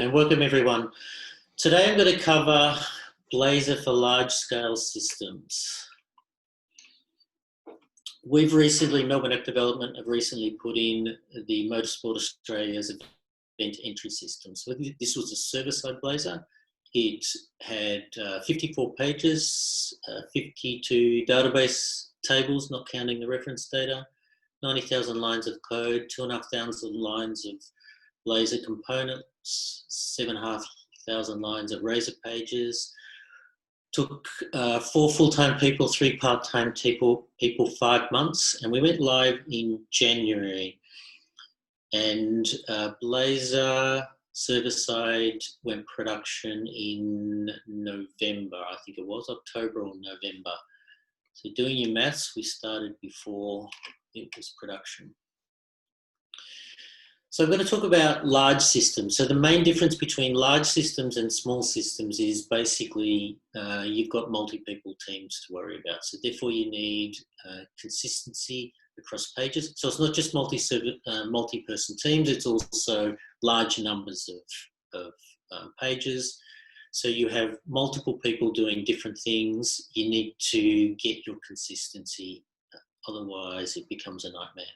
And welcome everyone. Today I'm going to cover Blazor for large-scale systems. We've recently, Melbourne App Development have recently put in the Motorsport Australia's event entry system. So this was a server-side Blazor. It had 54 pages, 52 database tables, not counting the reference data, 90,000 lines of code, 2,500 lines of Blazor components, 7,500 lines of Razor pages. Took 4 full-time people, 3 part-time people 5 months, and we went live in January. And Blazor server-side went production in November, I think it was, October or November. So doing your maths, we started before it was production. So I'm going to talk about large systems. So the main difference between large systems and small systems is basically you've got multi-people teams to worry about. So therefore you need consistency across pages. So it's not just multi-person teams, it's also large numbers of pages. So you have multiple people doing different things. You need to get your consistency, otherwise it becomes a nightmare.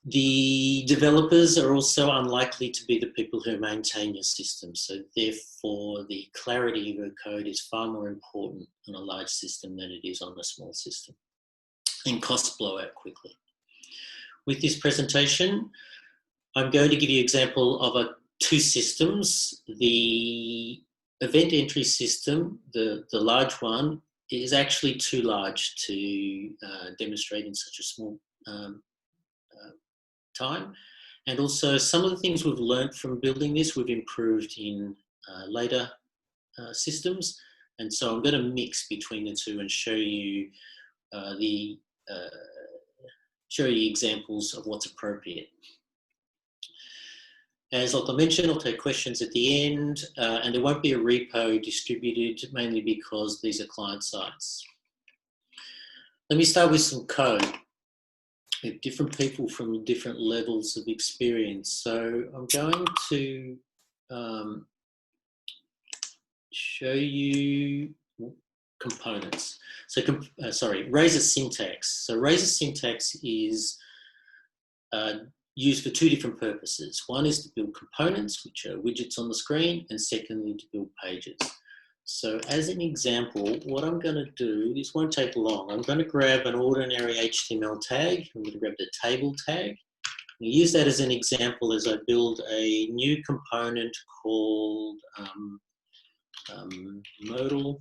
The developers are also unlikely to be the people who maintain your system. So therefore, the clarity of your code is far more important on a large system than it is on a small system. And costs blow out quickly. With this presentation, I'm going to give you an example of 2 systems. The event entry system, the large one, is actually too large to demonstrate in such a small time. And also some of the things we've learned from building this, we've improved in later systems. And so I'm going to mix between the two and show you examples of what's appropriate. As like I mentioned, I'll take questions at the end, and there won't be a repo distributed, mainly because these are client sites. Let me start with some code. We have different people from different levels of experience. So I'm going to show you components. So, Razor syntax. So Razor syntax is used for 2 different purposes. One is to build components, which are widgets on the screen, and secondly, to build pages. So as an example, what I'm going to do, this won't take long. I'm going to grab an ordinary HTML tag. I'm going to grab the table tag. I'm going to use that as an example as I build a new component called modal,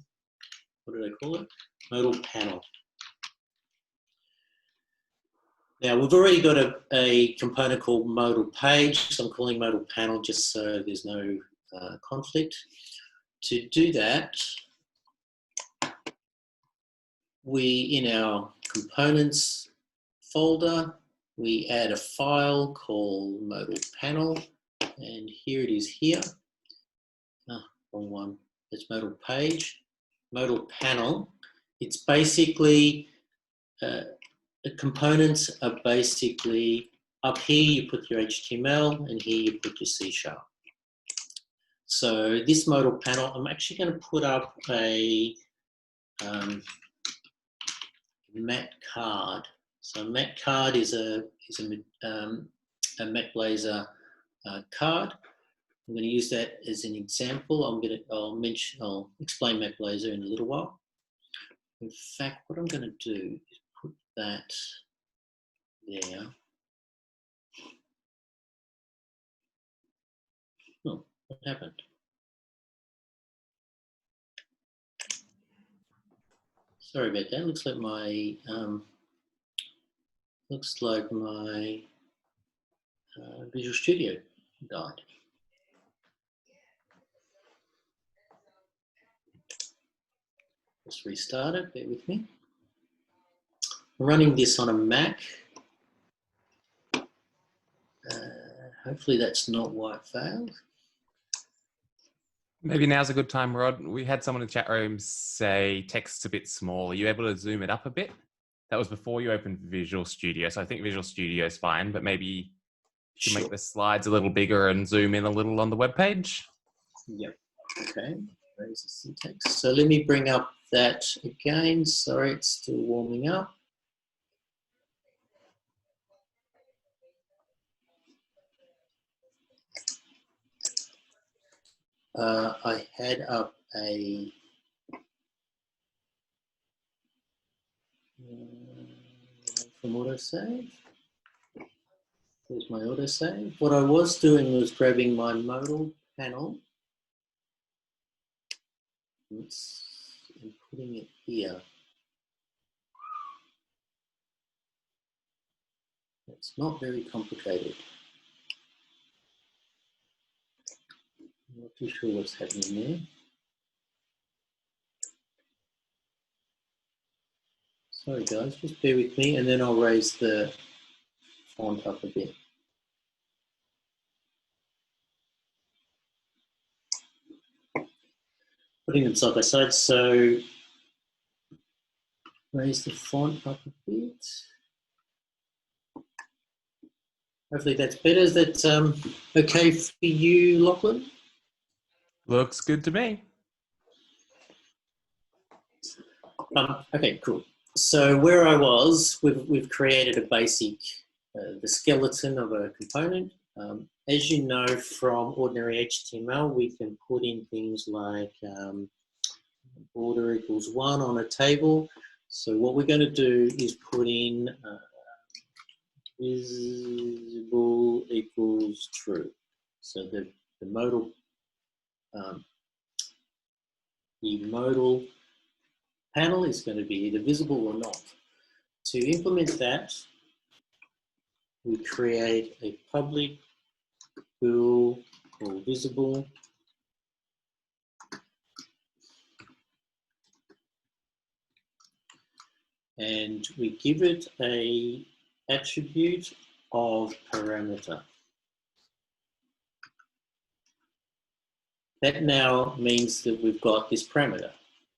what did I call it? Modal panel. Now we've already got a component called modal page, so I'm calling modal panel just so there's no conflict. To do that, in our components folder, we add a file called modal panel, and here it is here. Wrong one. It's modal page. Modal panel. It's basically the components are basically up here. You put your HTML, and here you put your C#. So this modal panel, I'm actually going to put up a matte card. So matte card is a matte Blazor card. I'm going to use that as an example. I'll explain matte Blazor in a little while. In fact, what I'm going to do is put that there. Oh, what happened? Sorry about that. Looks like my Visual Studio died. Let's restart it. Bear with me. I'm running this on a Mac. Hopefully that's not why it failed. Maybe now's a good time, Rod. We had someone in the chat room say text's a bit small. Are you able to zoom it up a bit? That was before you opened Visual Studio. So I think Visual Studio is fine, but maybe to make Sure. the slides a little bigger and zoom in a little on the web page. Yep. Okay. Raise the syntax. So let me bring up that again. Sorry, it's still warming up. I had up a from autosave. There's my autosave. What I was doing was grabbing my modal panel and putting it here. It's not very complicated. I'm not too sure what's happening there. Sorry guys, just bear with me and then I'll raise the font up a bit. Putting them side by side, so raise the font up a bit. Hopefully that's better. Is that okay for you, Lachlan? Looks good to me. Okay, cool. So where I was, we've created a basic, the skeleton of a component. As you know from ordinary HTML, we can put in things like border equals 1 on a table. So what we're going to do is put in visible equals true. So the modal panel is going to be either visible or not. To implement that, we create a public bool called visible. And we give it a attribute of parameter. That now means that we've got this parameter.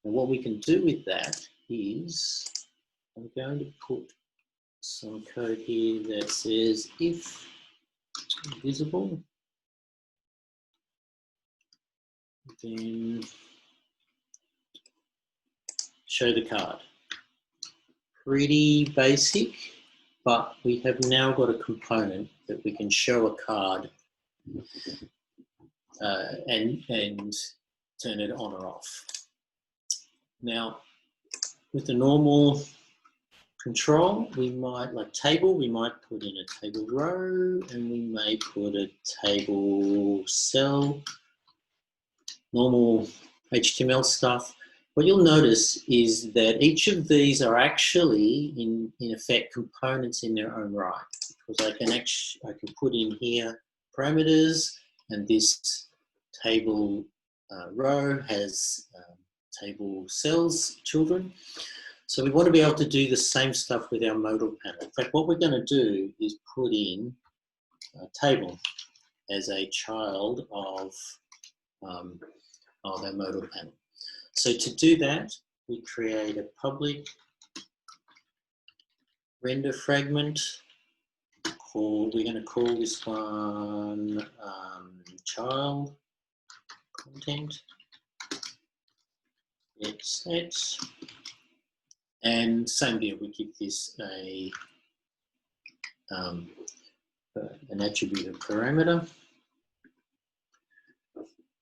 And what we can do with that is, I'm going to put some code here that says if visible, then show the card. Pretty basic, but we have now got a component that we can show a card and turn it on or off. Now, with the normal control, we might, like table, we might put in a table row and we may put a table cell, normal HTML stuff. What you'll notice is that each of these are actually, in effect, components in their own right. Because I can put in here parameters, and this table row has table cells, children. So we want to be able to do the same stuff with our modal panel. In fact, what we're going to do is put in a table as a child of our modal panel. So to do that, we create a public render fragment called, we're going to call this one child content. Set. And same deal, we give this an attribute of parameter.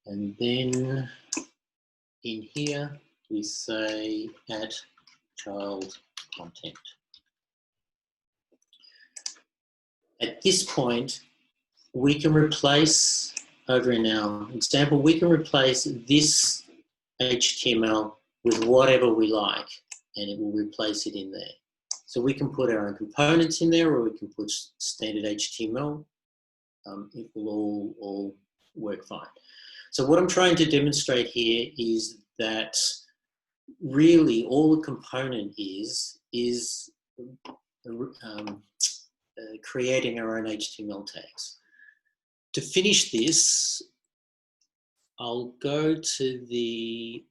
And then in here, we say at child content. At this point, we can replace, over in our example, we can replace this HTML with whatever we like, and it will replace it in there. So we can put our own components in there, or we can put standard HTML. It will all work fine. So what I'm trying to demonstrate here is that really all the component is creating our own HTML tags. To finish this, I'll go to the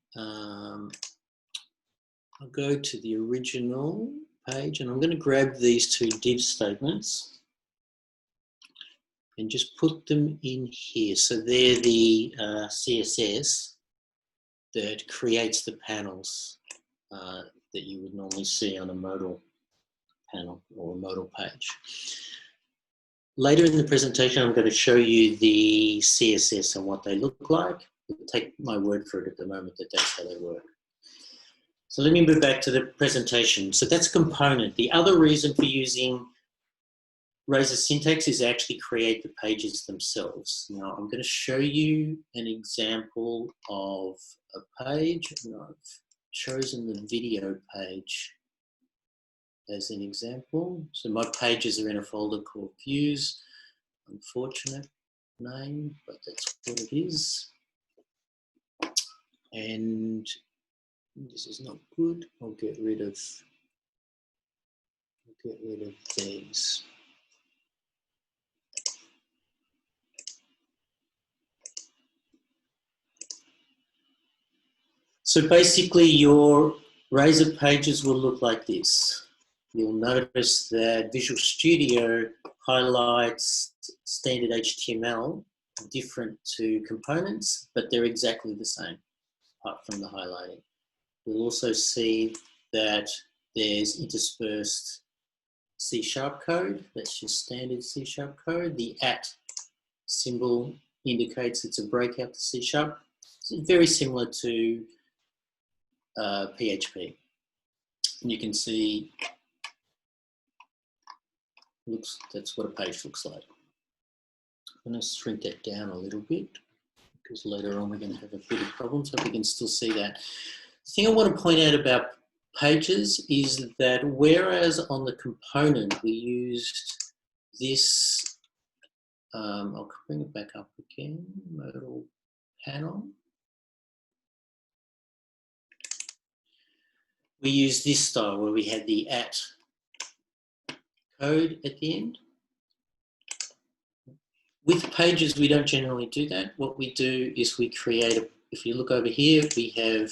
original page, and I'm going to grab these two div statements. and just put them in here. So they're the CSS that creates the panels that you would normally see on a modal panel or a modal page. Later in the presentation, I'm going to show you the CSS and what they look like. Take my word for it at the moment that that's how they work. So let me move back to the presentation. So that's a component. The other reason for using Razor syntax is actually create the pages themselves. Now I'm going to show you an example of a page, and I've chosen the video page as an example. So my pages are in a folder called Views. Unfortunate name, but that's what it is. And this is not good. I'll get rid of these. So basically your Razor pages will look like this. You'll notice that Visual Studio highlights standard HTML different to components, but they're exactly the same apart from the highlighting. You'll also see that there's interspersed C# code. That's just standard C# code. The @ symbol indicates it's a breakout to C#. It's very similar to PHP. And you can see that's what a page looks like. I'm going to shrink that down a little bit because later on we're going to have a bit of problems. Hope you can still see that. The thing I want to point out about pages is that whereas on the component we used this, I'll bring it back up again, modal panel. We used this style where we had the @ code at the end. With pages, we don't generally do that. What we do is we create if you look over here, we have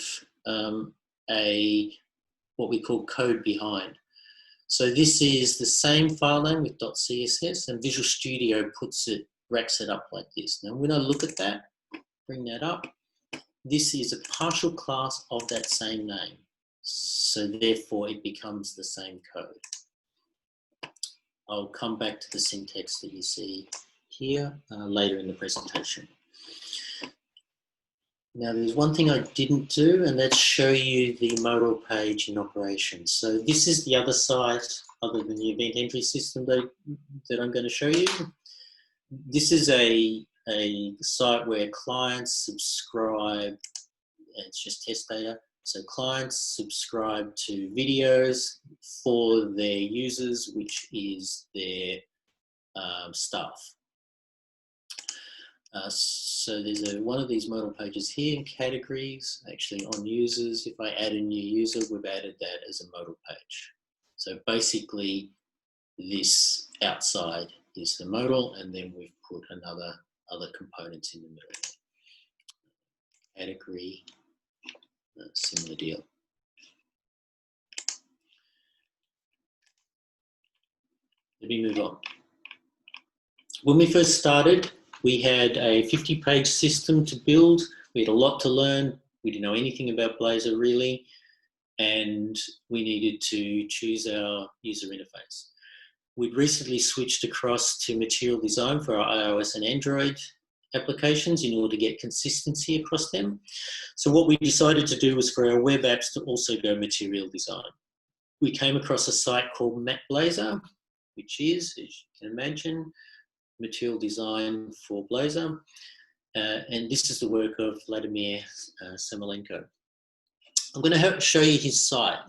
what we call code behind. So this is the same file name with .css, and Visual Studio racks it up like this. Now when I look at that, bring that up, this is a partial class of that same name. So therefore it becomes the same code. I'll come back to the syntax that you see here later in the presentation. Now there's one thing I didn't do, and that's show you the modal page in operation. So this is the other site other than the event entry system that I'm going to show you. This is a site where clients subscribe, and it's just test data. So clients subscribe to videos for their users, which is their staff. So there's one of these modal pages here in categories, actually on users. If I add a new user, we've added that as a modal page. So basically this outside is the modal, and then we've put other components in the middle. Category, similar deal. Let me move on. When we first started, we had a 50-page system to build. We had a lot to learn. We didn't know anything about Blazor really, and we needed to choose our user interface. We'd recently switched across to Material Design for our iOS and Android applications in order to get consistency across them. So what we decided to do was for our web apps to also go Material Design. We came across a site called Blazor, which is, as you can imagine, Material Design for Blazor. And this is the work of Vladimir Samolenko. I'm going to show you his site.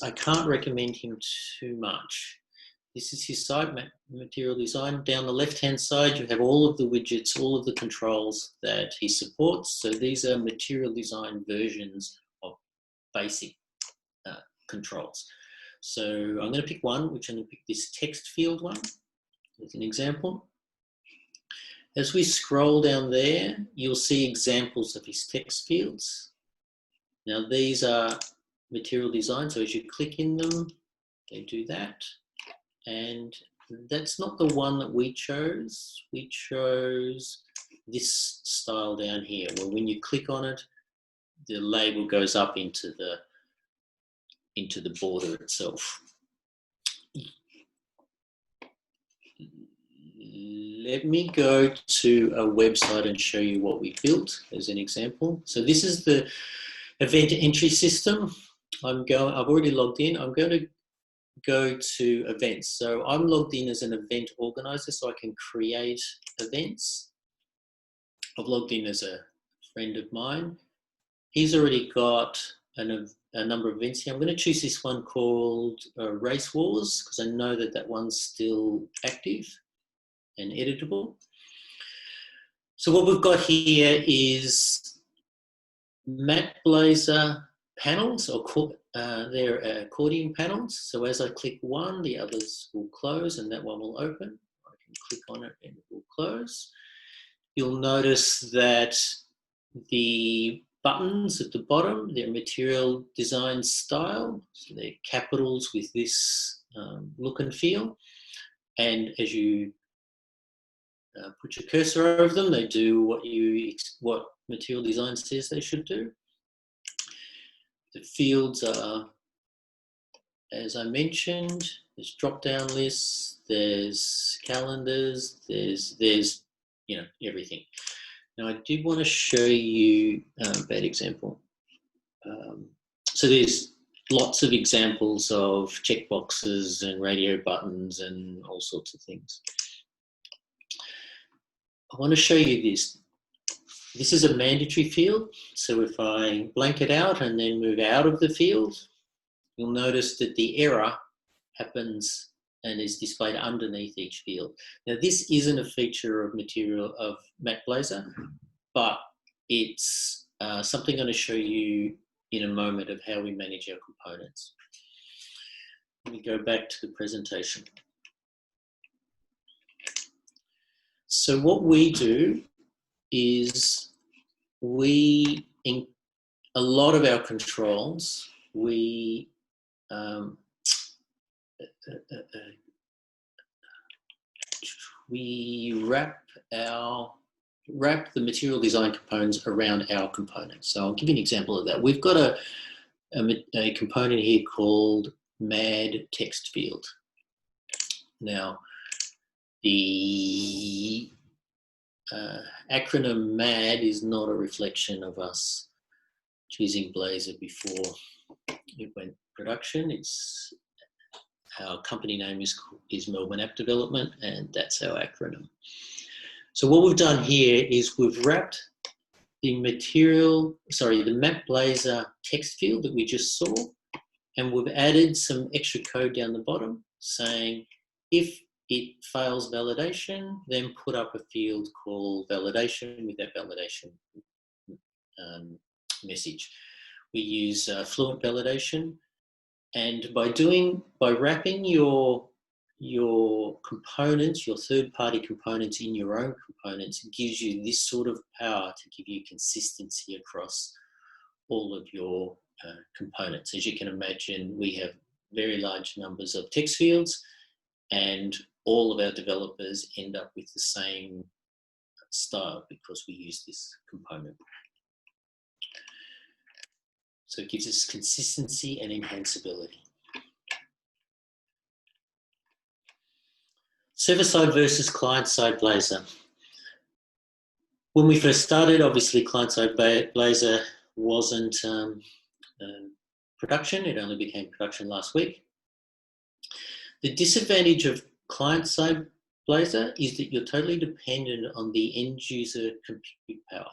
I can't recommend him too much. This is his site, Material Design. Down the left-hand side, you have all of the widgets, all of the controls that he supports. So these are Material Design versions of basic controls. So I'm going to pick one, which I'm going to pick this text field one as an example. As we scroll down there, you'll see examples of his text fields. Now these are Material Design, so as you click in them, they do that. And that's not the one that we chose. We chose this style down here, where when you click on it, the label goes up into the border itself. Let me go to a website and show you what we built as an example. So this is the event entry system. I've already logged in. I'm going to go to events. So I'm logged in as an event organizer, so I can create events. I've logged in as a friend of mine. He's already got a number of events here. I'm going to choose this one called Race Wars, because I know that one's still active and editable. So what we've got here is Matt Blazor panels, or they're accordion panels. So as I click one, the others will close and that one will open. I can click on it and it will close. You'll notice that the buttons at the bottom, they're material design style. So they're capitals with this look and feel. And as you put your cursor over them, they do what material design says they should do. The fields are, as I mentioned, there's drop-down lists, there's calendars, there's everything. Now I did want to show you a bad example. So there's lots of examples of checkboxes and radio buttons and all sorts of things. I want to show you this. This is a mandatory field. So if I blank it out and then move out of the field, you'll notice that the error happens and is displayed underneath each field. Now this isn't a feature of material of Matt Blazor, but it's something I'm going to show you in a moment of how we manage our components. Let me go back to the presentation. So what we do is in a lot of our controls, we wrap the material design components around our components. So I'll give you an example of that. We've got a component here called MAD text field. Now, the acronym MAD is not a reflection of us choosing Blazor before it went production. It's our company name is Melbourne App Development, and that's our acronym. So what we've done here is we've wrapped the Matt Blazor text field that we just saw, and we've added some extra code down the bottom saying if it fails validation, then put up a field called validation with that validation message. We use Fluent validation, and by wrapping your components, your third-party components in your own components, it gives you this sort of power to give you consistency across all of your components. As you can imagine, we have very large numbers of text fields, and all of our developers end up with the same style because we use this component. So it gives us consistency and enhancability. Server-side versus client-side Blazor. When we first started, obviously client-side Blazor wasn't production. It only became production last week. The disadvantage of client-side Blazor is that you're totally dependent on the end-user compute power.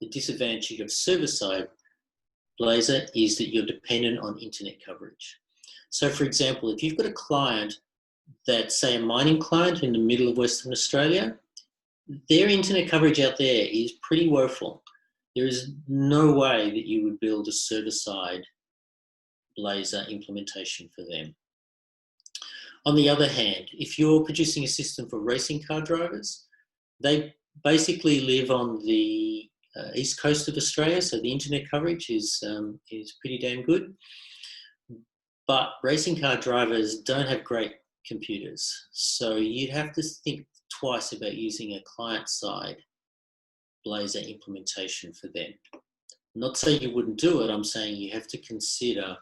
The disadvantage of server-side Blazor is that you're dependent on internet coverage. So for example, if you've got a client that's, say, a mining client in the middle of Western Australia, their internet coverage out there is pretty woeful. There is no way that you would build a server-side Blazor implementation for them. On the other hand, if you're producing a system for racing car drivers, they basically live on the east coast of Australia, so the internet coverage is pretty damn good. But racing car drivers don't have great computers. So you'd have to think twice about using a client-side Blazor implementation for them. I'm not saying you wouldn't do it, I'm saying you have to consider,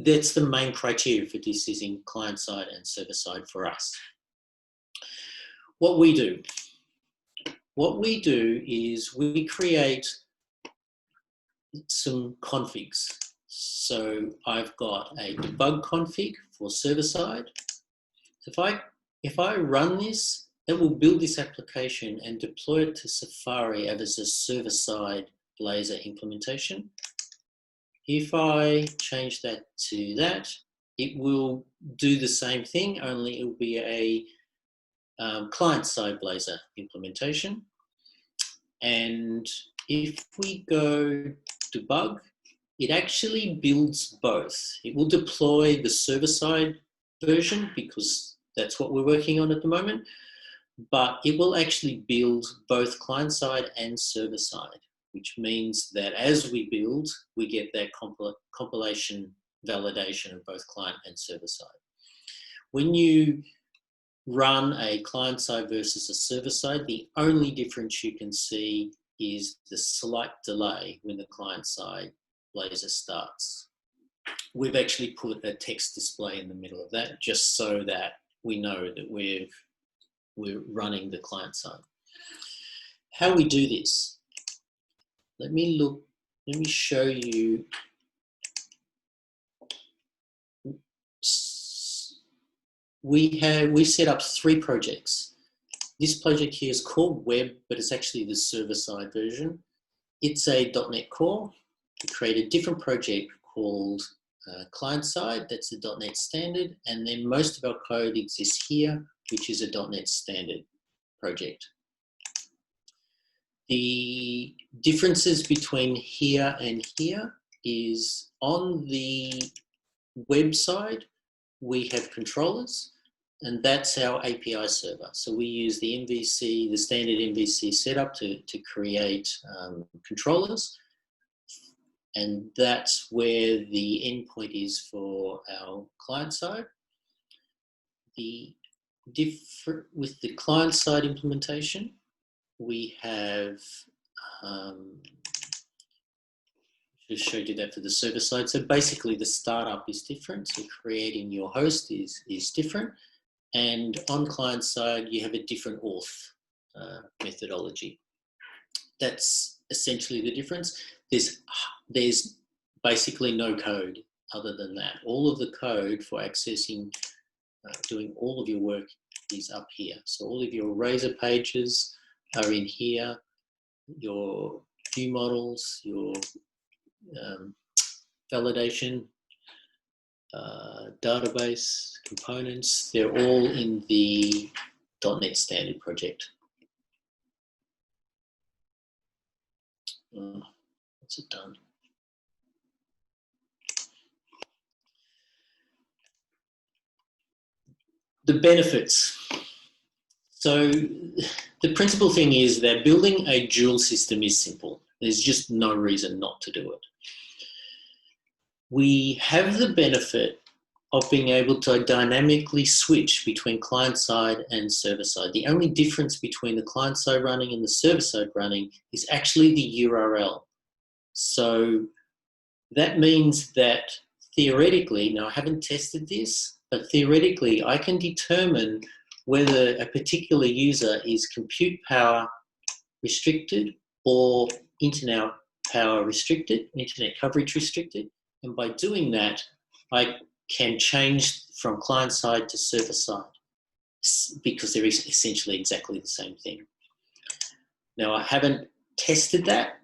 that's the main criteria for this, is in client-side and server-side for us. What we do is we create some configs. So I've got a debug config for server-side. If I run this, it will build this application and deploy it to Safari as a server-side Blazor implementation. If I change that to that, it will do the same thing, only it will be a client-side Blazor implementation. And if we go debug, it actually builds both. It will deploy the server-side version because that's what we're working on at the moment, but it will actually build both client-side and server-side, which means that as we build, we get that compilation validation of both client and server-side. When you run a client-side versus a server-side, the only difference you can see is the slight delay when the client-side Blazor starts. We've actually put a text display in the middle of that just so that we know that we're running the client-side. How we do this? Let me show you. We set up 3 projects. This project here is called Web, but it's actually the server-side version. It's a .NET Core. We create a different project called client-side, that's a .NET Standard, and then most of our code exists here, which is a .NET Standard project. The differences between here and here is on the website, we have controllers, and that's our API server. So we use the MVC, the standard MVC setup to create controllers. And that's where the endpoint is for our client side. With the client side implementation, we have just showed you that for the server side. So basically the startup is different. So creating your host is different. And on client side, you have a different auth methodology. That's essentially the difference. There's basically no code other than that. All of the code for accessing, doing all of your work is up here. So all of your Razor pages are in here, your view models, your validation, database components, they're all in the .NET Standard project. What's it done? The benefits. So the principal thing is that building a dual system is simple. There's just no reason not to do it. We have the benefit of being able to dynamically switch between client-side and server-side. The only difference between the client-side running and the server-side running is actually the URL. So that means that theoretically, now I haven't tested this, but theoretically I can determine whether a particular user is compute power restricted or internet power restricted, internet coverage restricted. And by doing that, I can change from client side to server side because they're essentially exactly the same thing. Now, I haven't tested that.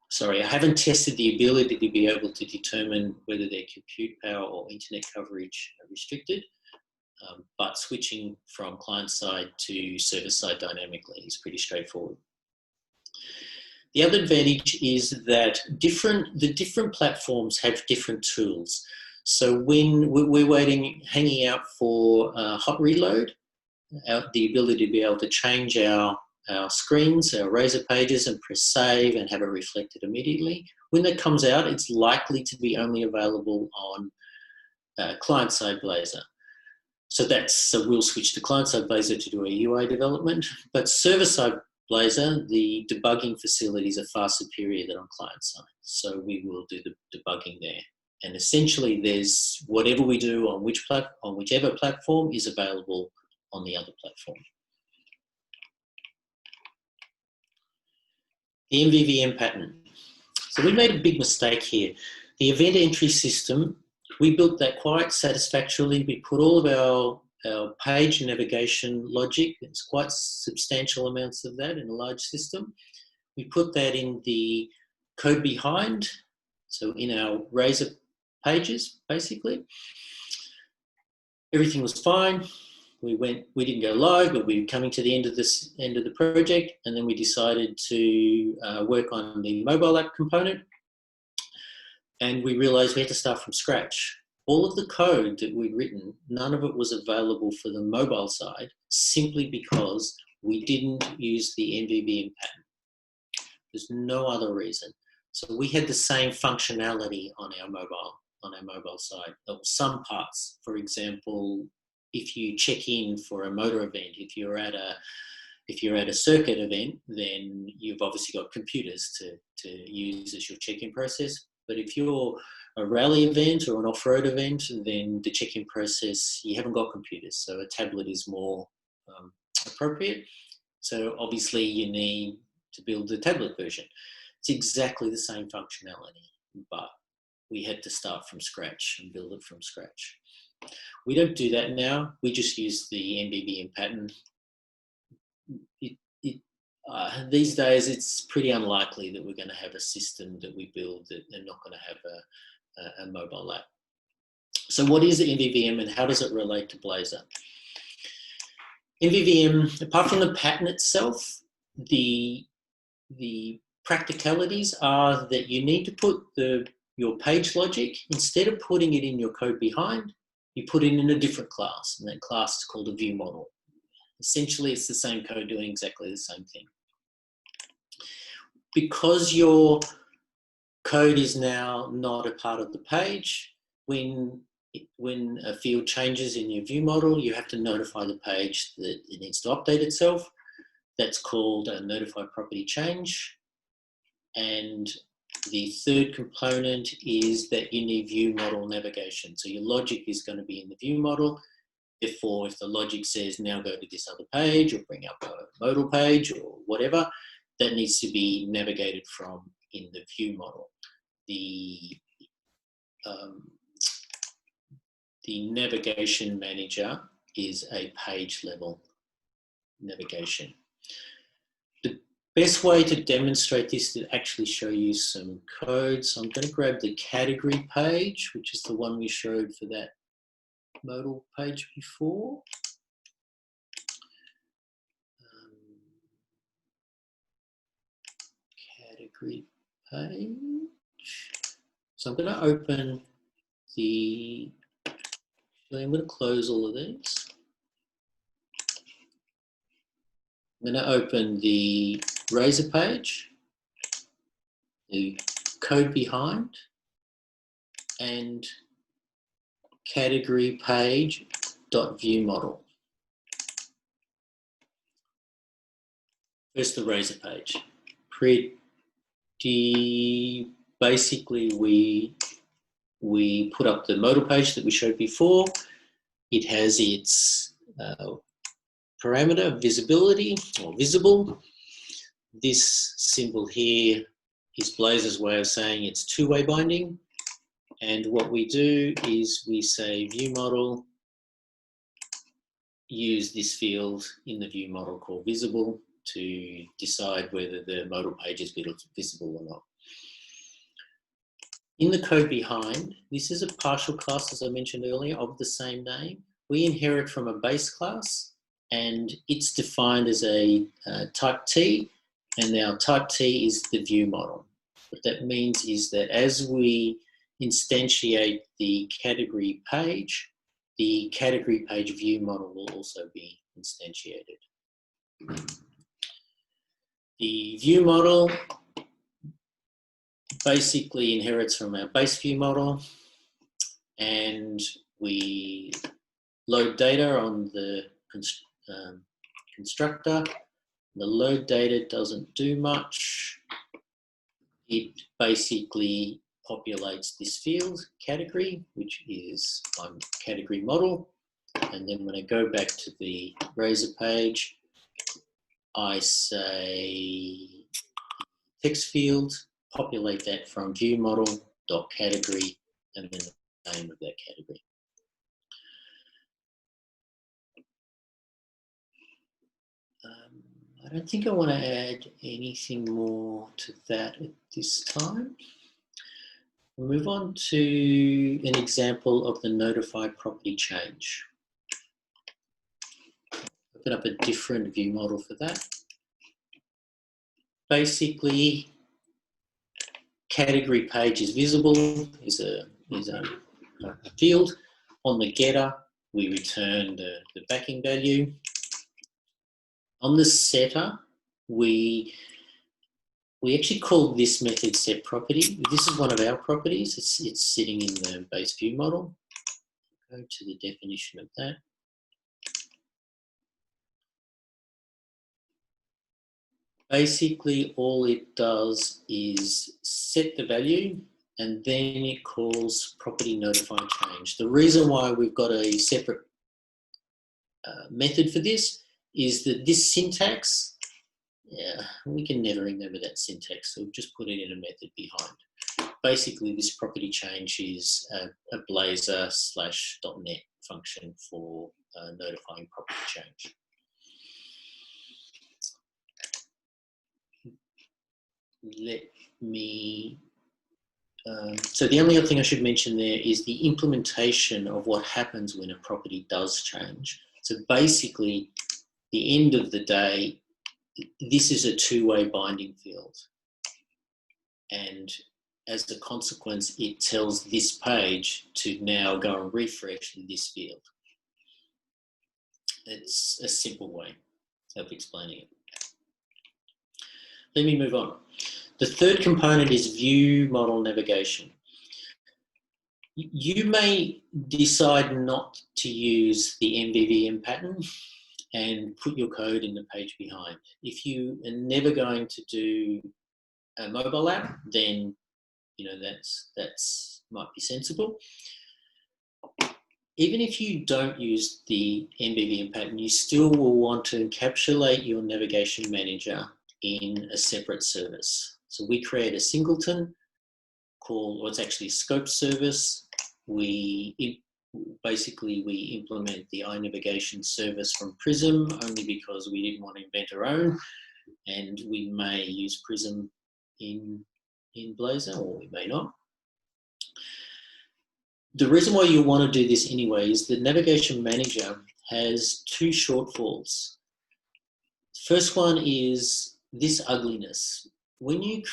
Sorry, I haven't tested the ability to be able to determine whether their compute power or internet coverage are restricted, but switching from client side to server side dynamically is pretty straightforward. The other advantage is that the different platforms have different tools. So when we're hanging out for hot reload, the ability to be able to change our screens, our Razor pages, and press save and have it reflected immediately. When that comes out, it's likely to be only available on client-side Blazor. So we'll switch to client-side Blazor to do a UI development, but server-side Blazor, the debugging facilities are far superior than on client-side. So we will do the debugging there. And essentially there's whatever we do on whichever platform is available on the other platform. The MVVM pattern. So we made a big mistake here. The event entry system, we built that quite satisfactorily. We put all of our page navigation logic, it's quite substantial amounts of that in a large system. We put that in the code behind, so in our Razor pages, basically. Everything was fine. We didn't go live, but we were coming to the end of the project, and then we decided to work on the mobile app component, and we realized we had to start from scratch. All of the code that we'd written, none of it was available for the mobile side simply because we didn't use the MVVM pattern. There's no other reason. So we had the same functionality on our mobile side. Some parts, for example, if you check in for a motor event, if you're at a circuit event, then you've obviously got computers to use as your check-in process. But if you're a rally event or an off-road event, then the check-in process, you haven't got computers, so a tablet is more appropriate. So obviously you need to build the tablet version. It's exactly the same functionality, but we had to start from scratch and build it from scratch. We don't do that now. We just use the MVVM pattern. These days, it's pretty unlikely that we're going to have a system that we build that they're not going to have a mobile app. So what is the MVVM and how does it relate to Blazor? MVVM, apart from the pattern itself, the practicalities are that you need to put your page logic, instead of putting it in your code behind, you put it in a different class, and that class is called a view model. Essentially, it's the same code doing exactly the same thing. Because your code is now not a part of the page, when a field changes in your view model, you have to notify the page that it needs to update itself. That's called a notify property change. And the third component is that you need view model navigation. So your logic is going to be in the view model. Therefore, if the logic says now go to this other page or bring up a modal page or whatever, that needs to be navigated from in the view model. The navigation manager is a page level navigation. The best way to demonstrate this is to actually show you some code. So I'm going to grab the category page, which is the one we showed for that modal page before. Category page. So I'm going to open I'm going to close all of these. I'm going to open the Razor page, the code behind, and category page dot view model. First, the Razor page. Basically, we put up the modal page that we showed before. It has its parameter visibility or visible. This symbol here is Blazor's way of saying it's two-way binding. And what we do is we say view model, use this field in the view model called visible to decide whether the modal page is visible or not. In the code behind, this is a partial class, as I mentioned earlier, of the same name. We inherit from a base class, and it's defined as a type T, and our type T is the view model. What that means is that as we instantiate the category page view model will also be instantiated. The view model basically inherits from our base view model, and we load data on the constructor. The load data doesn't do much. It basically populates this field category, which is my category model. And then when I go back to the Blazor page, I say text field, populate that from view model dot category, and then the name of that category. I don't think I want to add anything more to that at this time. We'll move on to an example of the notify property change. Open up a different view model for that. Basically, category page is visible, is a field. On the getter, we return the backing value. On the setter, we actually call this method set property. This is one of our properties. It's sitting in the base view model. Go to the definition of that. Basically, all it does is set the value and then it calls property notify change. The reason why we've got a separate method for this is that this syntax, we can never remember that syntax, so we'll just put it in a method behind. Basically, this property change is a Blazor /.NET function for notifying property change. Let me, so the only other thing I should mention there is the implementation of what happens when a property does change. So basically, the end of the day, this is a two-way binding field. And as a consequence, it tells this page to now go and refresh this field. It's a simple way of explaining it. Let me move on. The third component is view model navigation. You may decide not to use the MVVM pattern and put your code in the page behind. If you are never going to do a mobile app, then that's might be sensible. Even if you don't use the MVVM pattern, you still will want to encapsulate your navigation manager in a separate service. So we create a singleton called, or it's actually a scope service. Basically, we implement the iNavigation service from Prism only because we didn't want to invent our own, and we may use Prism in Blazor, or we may not. The reason why you want to do this anyway is the navigation manager has two shortfalls. First one is this ugliness. When you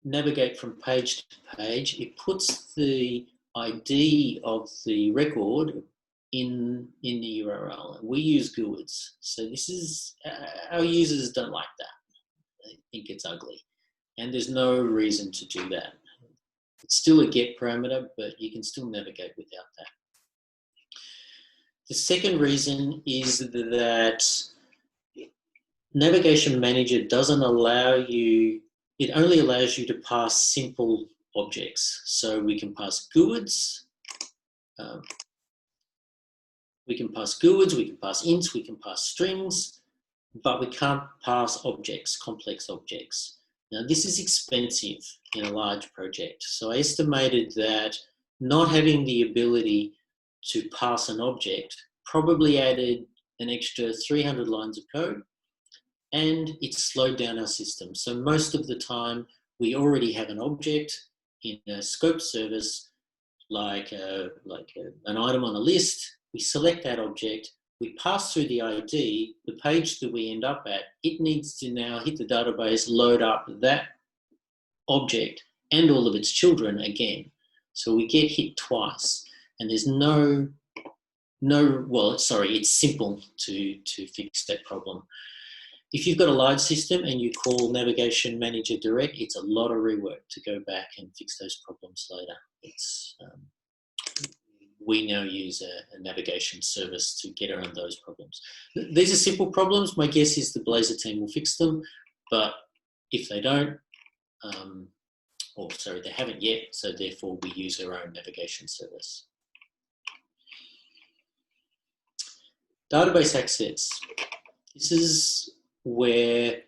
navigate from page to page, it puts the ID of the record in the URL. We use GUIDs, so this is our users don't like that. They think it's ugly, and there's no reason to do that. It's still a get parameter, but you can still navigate without that. The second reason is that Navigation Manager doesn't allow you, it only allows you to pass simple objects. So we can pass GUIDs, we can pass ints, we can pass strings, but we can't pass objects, complex objects. Now this is expensive in a large project. So I estimated that not having the ability to pass an object probably added an extra 300 lines of code, and it slowed down our system. So most of the time, we already have an object in a scope service, like an item on a list. We select that object, we pass through the ID, the page that we end up at, it needs to now hit the database, load up that object and all of its children again. So we get hit twice, and there's it's simple to fix that problem. If you've got a large system and you call Navigation Manager direct, it's a lot of rework to go back and fix those problems later. we now use a navigation service to get around those problems. These are simple problems. My guess is the Blazor team will fix them, but if they don't, or sorry, they haven't yet, so therefore we use our own navigation service. Database access. This is where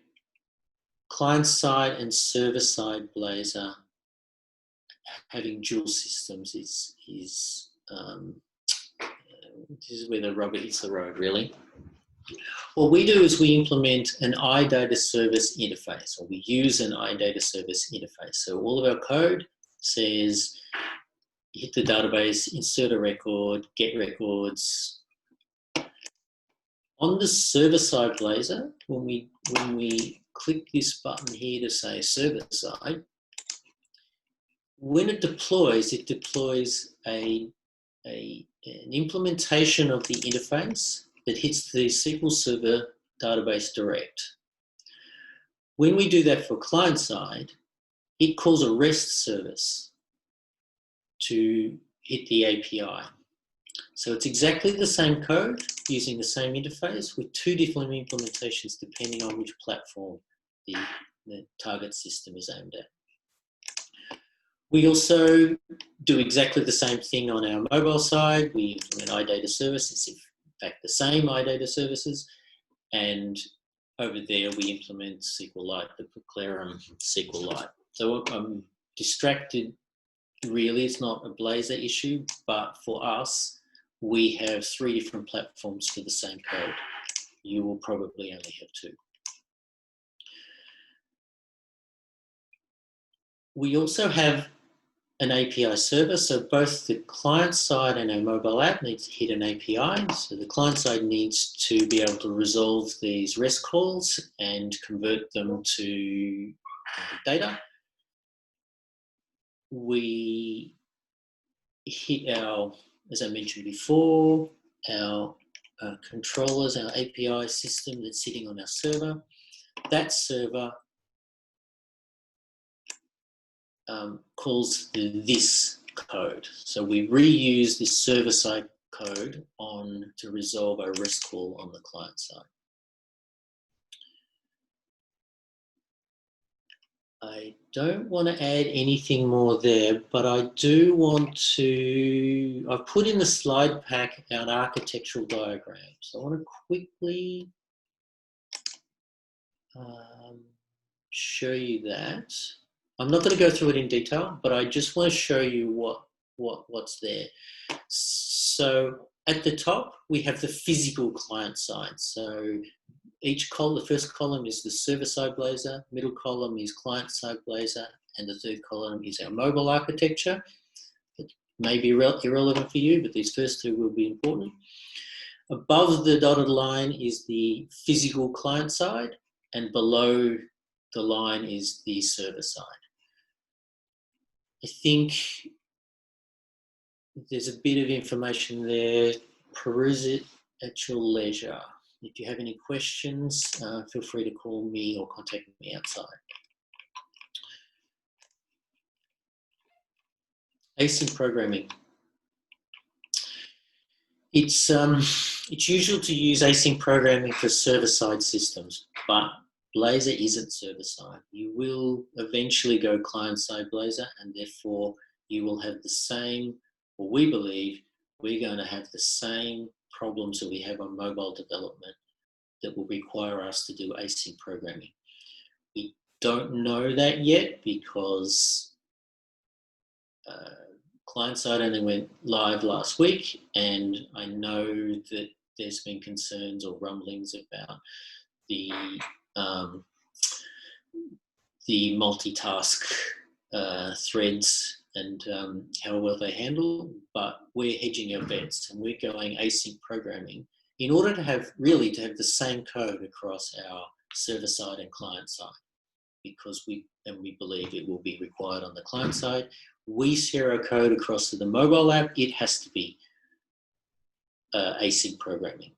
client-side and server-side Blazor having dual systems is this is where the rubber hits the road, really. What we do is we implement an iData service interface, or we use an iData service interface. So all of our code says, hit the database, insert a record, get records. On the server-side Blazor, when we click this button here to say server-side, when it deploys an implementation of the interface that hits the SQL Server database direct. When we do that for client-side, it calls a REST service to hit the API. So it's exactly the same code using the same interface with two different implementations depending on which platform the target system is aimed at. We also do exactly the same thing on our mobile side. We implement iData service. It's in fact the same iData services. And over there, we implement SQLite, the Proclarum SQLite. So I'm distracted, really. It's not a Blazor issue, but for us, we have 3 different platforms for the same code. You will probably only have 2. We also have an API server, so both the client side and our mobile app needs to hit an API. So the client side needs to be able to resolve these REST calls and convert them to data. We hit our, as I mentioned before, our controllers, our API system that's sitting on our server. That server calls this code. So we reuse this server-side code to resolve a REST call on the client side. I don't want to add anything more there, but I do want to, I've put in the slide pack an architectural diagram. So I want to quickly show you that. I'm not going to go through it in detail, but I just want to show you what's there. So at the top, we have the physical client side. So each column, the first column is the server-side Blazor, middle column is client-side Blazor, and the third column is our mobile architecture. It may be irrelevant for you, but these first 2 will be important. Above the dotted line is the physical client side, and below the line is the server side. I think there's a bit of information there. Peruse it at your leisure. If you have any questions, feel free to call me or contact me outside. Async programming. It's usual to use async programming for server-side systems, but Blazor isn't server-side. You will eventually go client-side Blazor, and therefore you will have the same, or we believe we're going to have the same problems that we have on mobile development that will require us to do async programming. We don't know that yet because client-side only went live last week, and I know that there's been concerns or rumblings about the multitask threads and how well they handle, but we're hedging our bets and we're going async programming in order to have the same code across our server side and client side, because we believe it will be required on the client side. We share our code across to the mobile app. It has to be async programming.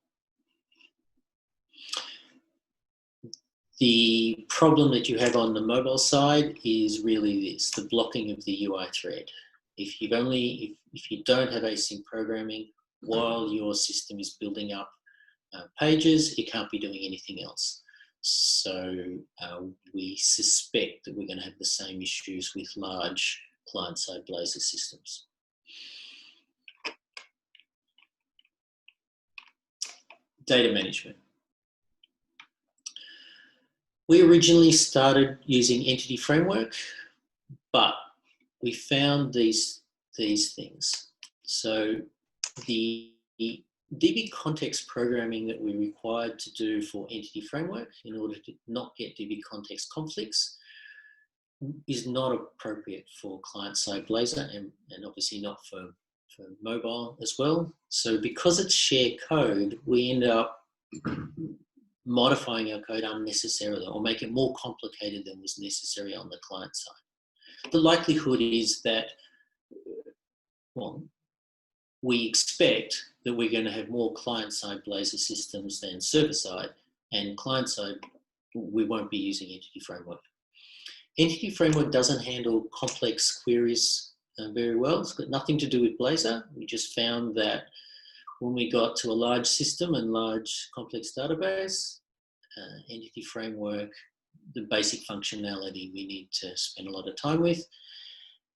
The problem that you have on the mobile side is really this, the blocking of the UI thread. If you don't have async programming while your system is building up pages, it can't be doing anything else. So we suspect that we're going to have the same issues with large client-side Blazor systems. Data management. We originally started using Entity Framework, but we found these things. So the DB context programming that we're required to do for Entity Framework in order to not get DB context conflicts is not appropriate for client-side Blazor and obviously not for mobile as well. So because it's shared code, we end up modifying our code unnecessarily or make it more complicated than was necessary on the client side. The likelihood is that, well, we expect that we're going to have more client-side Blazor systems than server-side, and client-side, we won't be using Entity Framework. Entity Framework doesn't handle complex queries very well. It's got nothing to do with Blazor. We just found that when we got to a large system and large complex database, Entity Framework, the basic functionality we need to spend a lot of time with.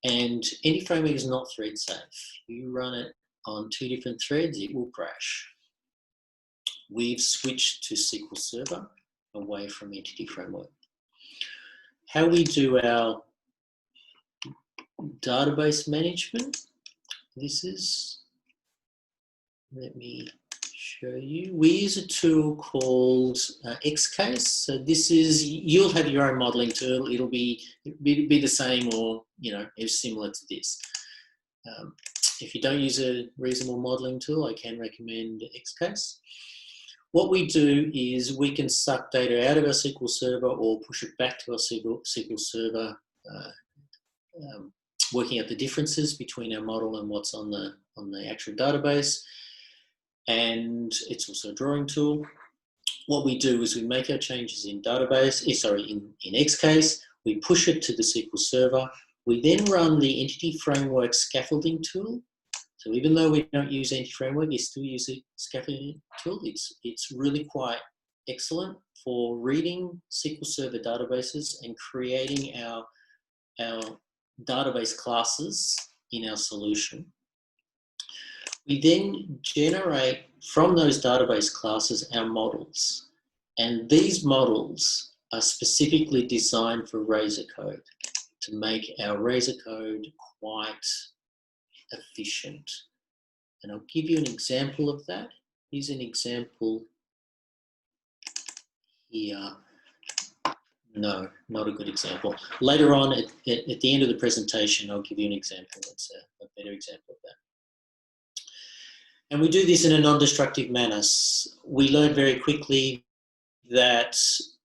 And Entity Framework is not thread safe. You run it on 2 different threads, it will crash. We've switched to SQL Server away from Entity Framework. How we do our database management, this is, let me show you. We use a tool called Xcase. So this is, you'll have your own modeling tool. It'll be the same or, you know, it's similar to this. If you don't use a reasonable modeling tool, I can recommend Xcase. What we do is we can suck data out of our SQL Server or push it back to our SQL Server, working out the differences between our model and what's on the actual database. And it's also a drawing tool. What we do is we make our changes in in Xcase, we push it to the SQL Server. We then run the Entity Framework scaffolding tool. So even though we don't use Entity Framework, you still use the scaffolding tool. It's really quite excellent for reading SQL Server databases and creating our database classes in our solution. We then generate from those database classes our models. And these models are specifically designed for Razor code to make our Razor code quite efficient. And I'll give you an example of that. Here's an example here. No, not a good example. Later on at the end of the presentation, I'll give you an example that's a better example of that. And we do this in a non-destructive manner. We learn very quickly that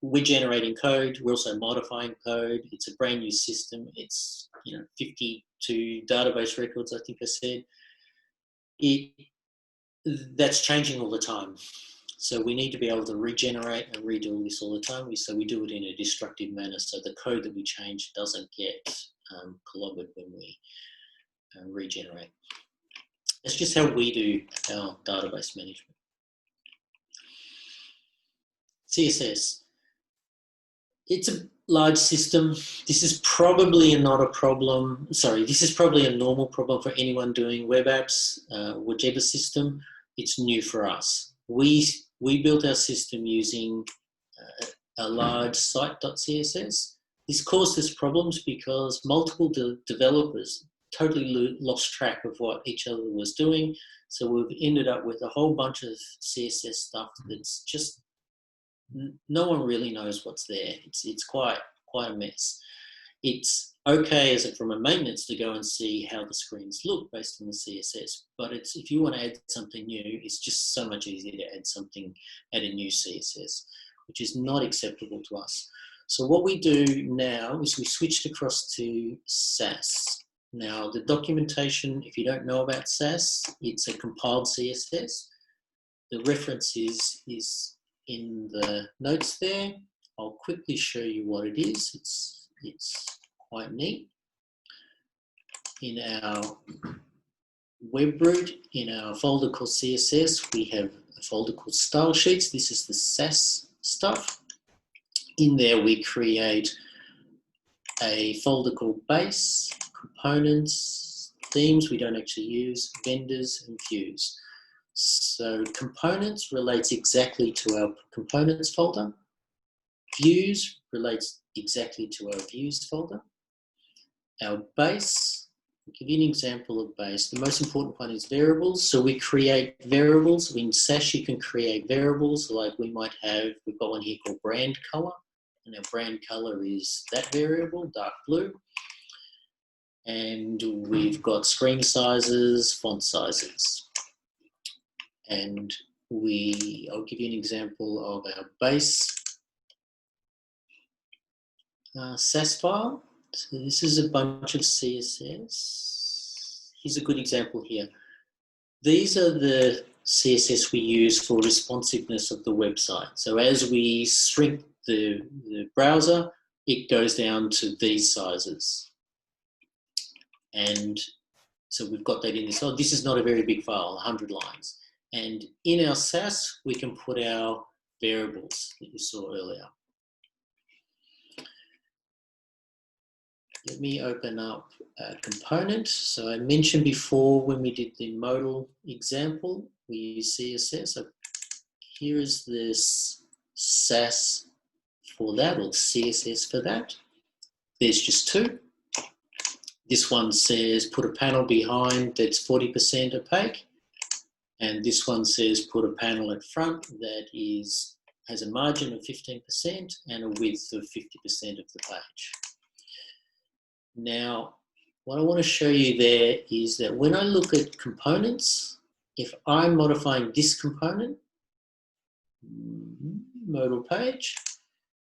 we're generating code, we're also modifying code. It's a brand new system. It's 52 database records, I think I said. That's changing all the time. So we need to be able to regenerate and redo this all the time. So we do it in a destructive manner. So the code that we change doesn't get clobbered when we regenerate. That's just how we do our database management. CSS. It's a large system. This is probably not a problem. Sorry, this is probably a normal problem for anyone doing web apps, whichever system. It's new for us. We built our system using a large site.css. This caused us problems because multiple developers totally lost track of what each other was doing. So we've ended up with a whole bunch of CSS stuff that's just, no one really knows what's there. It's quite a mess. It's okay from a maintenance to go and see how the screens look based on the CSS, but if you want to add something new, it's just so much easier to add a new CSS, which is not acceptable to us. So what we do now is we switched across to Sass. Now the documentation, if you don't know about Sass, it's a compiled CSS. The reference is in the notes there. I'll quickly show you what it is. It's quite neat. in our web root, in our folder called CSS, we have a folder called style sheets. This is the SAS stuff. In there, we create a folder called base, components, themes we don't actually use, vendors, and views. So components relates exactly to our components folder. Views relates exactly to our views folder. Our base, I'll give you an example of base. The most important one is variables. So we create variables. In SAS, you can create variables like we might have, we've got one here called brand color. And our brand color is that variable, dark blue. And we've got screen sizes, font sizes. And I'll give you an example of our base SAS file. So this is a bunch of CSS. Here's a good example here. These are the CSS we use for responsiveness of the website. So as we shrink the browser, it goes down to these sizes. And so we've got that in this. Oh, this is not a very big file, 100 lines. And in our SAS, we can put our variables that you saw earlier. Let me open up a component. So I mentioned before when we did the modal example, we use CSS. So here is this SAS for that, or CSS for that. There's just two. This one says put a panel behind that's 40% opaque. And this one says put a panel at front that has a margin of 15% and a width of 50% of the page. Now, what I want to show you there is that when I look at components, if I'm modifying this component, modal page,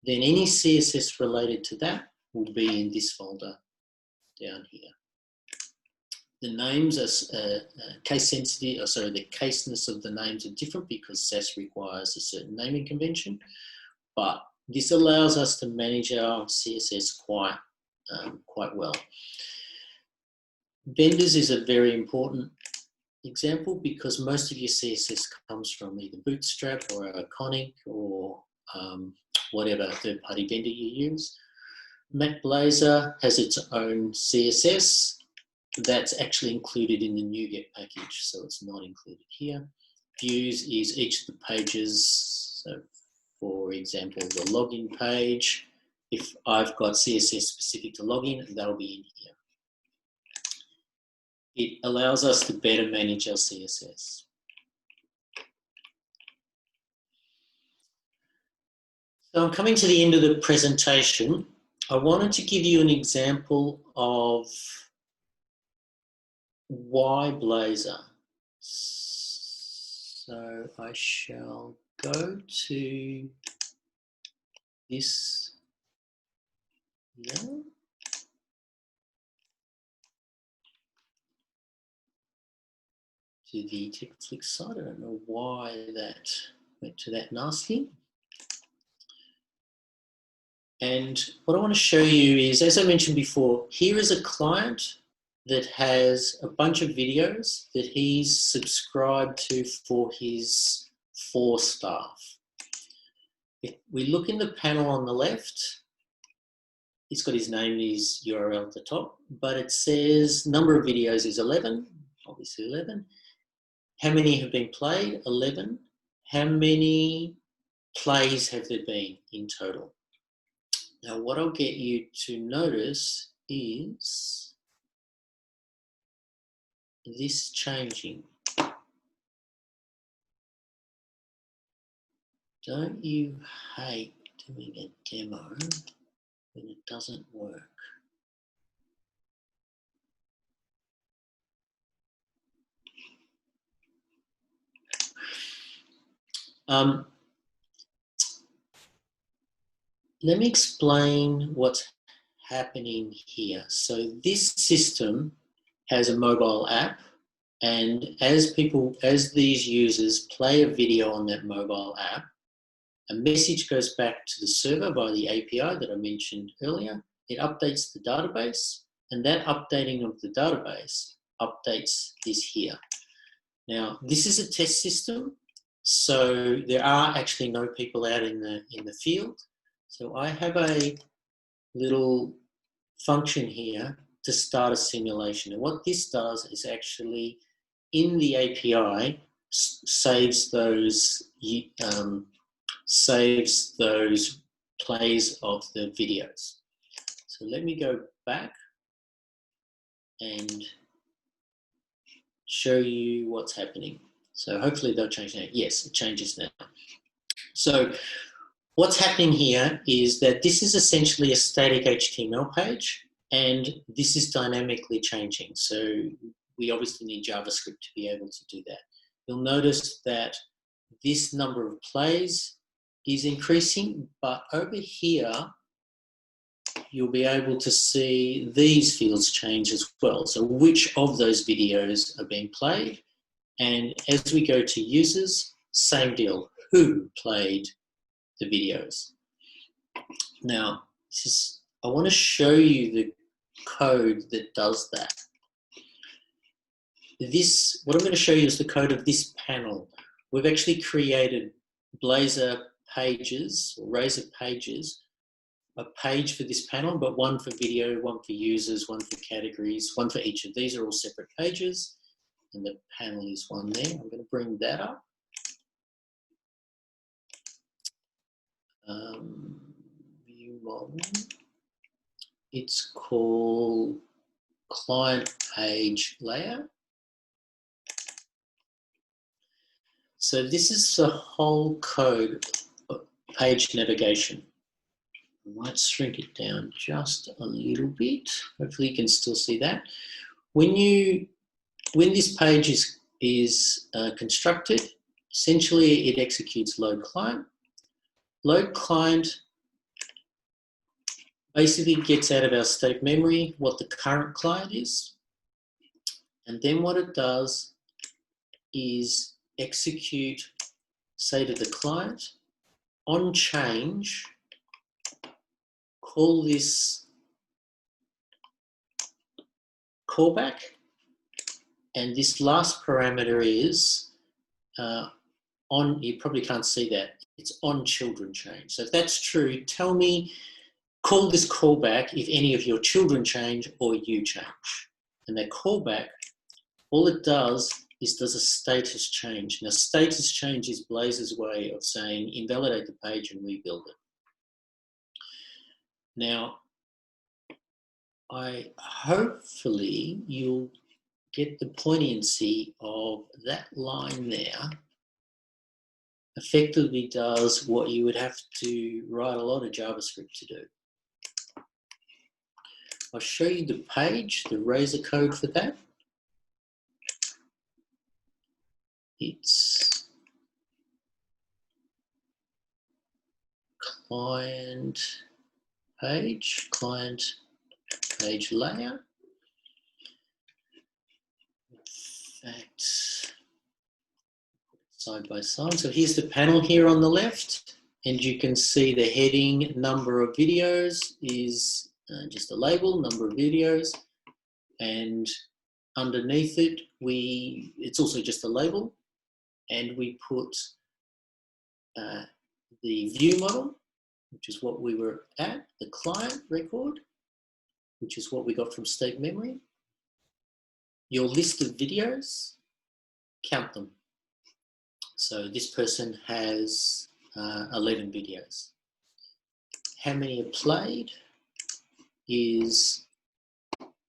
then any CSS related to that will be in this folder down here. The names are case sensitive, the caseness of the names are different because SAS requires a certain naming convention, but this allows us to manage our CSS quite well. Vendors is a very important example because most of your CSS comes from either Bootstrap or Iconic or whatever third-party vendor you use. Blazor has its own CSS that's actually included in the NuGet package, so it's not included here. Views is each of the pages. So, for example, the login page. If I've got CSS specific to login, they'll be in here. It allows us to better manage our CSS. So I'm coming to the end of the presentation. I wanted to give you an example of why Blazor. So I shall go to this here. To the TechFlix site. I don't know why that went to that nasty. And what I want to show you is, as I mentioned before, here is a client that has a bunch of videos that he's subscribed to for his 4 staff. If we look in the panel on the left, it's got his name and his URL at the top, but it says number of videos is 11, obviously 11. How many have been played? 11. How many plays have there been in total? Now, what I'll get you to notice is this changing. Don't you hate doing a demo when it doesn't work? Let me explain what's happening here. So this system has a mobile app, and as these users play a video on that mobile app, a message goes back to the server by the API that I mentioned earlier. It updates the database, and that updating of the database updates this here. Now, this is a test system, so there are actually no people out in the field. So I have a little function here to start a simulation. And what this does is actually, in the API, saves those plays of the videos. So let me go back and show you what's happening. So hopefully they'll change now. Yes, it changes now. So what's happening here is that this is essentially a static HTML page, and this is dynamically changing. So we obviously need JavaScript to be able to do that. You'll notice that this number of plays is increasing, but over here, you'll be able to see these fields change as well. So which of those videos are being played? And as we go to users, same deal, who played the videos. Now, I want to show you the code that does that. What I'm going to show you is the code of this panel. We've actually created Blazor pages, or Razor pages, a page for this panel, but one for video, one for users, one for categories, one for each of these are all separate pages, and the panel is one there. I'm going to bring that up. View model. It's called client page layout. So this is the whole code of page navigation. I might shrink it down just a little bit. Hopefully you can still see that. When this page is constructed, essentially it executes load client. Load client basically gets out of our state memory what the current client is. And then what it does is execute, say to the client, on change, call this callback, and this last parameter is on, you probably can't see that, it's on children change. So if that's true, tell me, call this callback if any of your children change or you change. And that callback, all it does is does a status change. Now, status change is Blazor's way of saying invalidate the page and rebuild it. Now, hopefully you'll get the poignancy of that line there. Effectively does what you would have to write a lot of JavaScript to do. I'll show you the page, the Razor code for that. It's client page layout. In fact, side by side. So here's the panel here on the left, and you can see the heading number of videos is just a label, number of videos, and underneath it, it's also just a label, and we put the view model, which is what we were at, the client record, which is what we got from state memory, your list of videos, count them. So this person has 11 videos. How many are played is,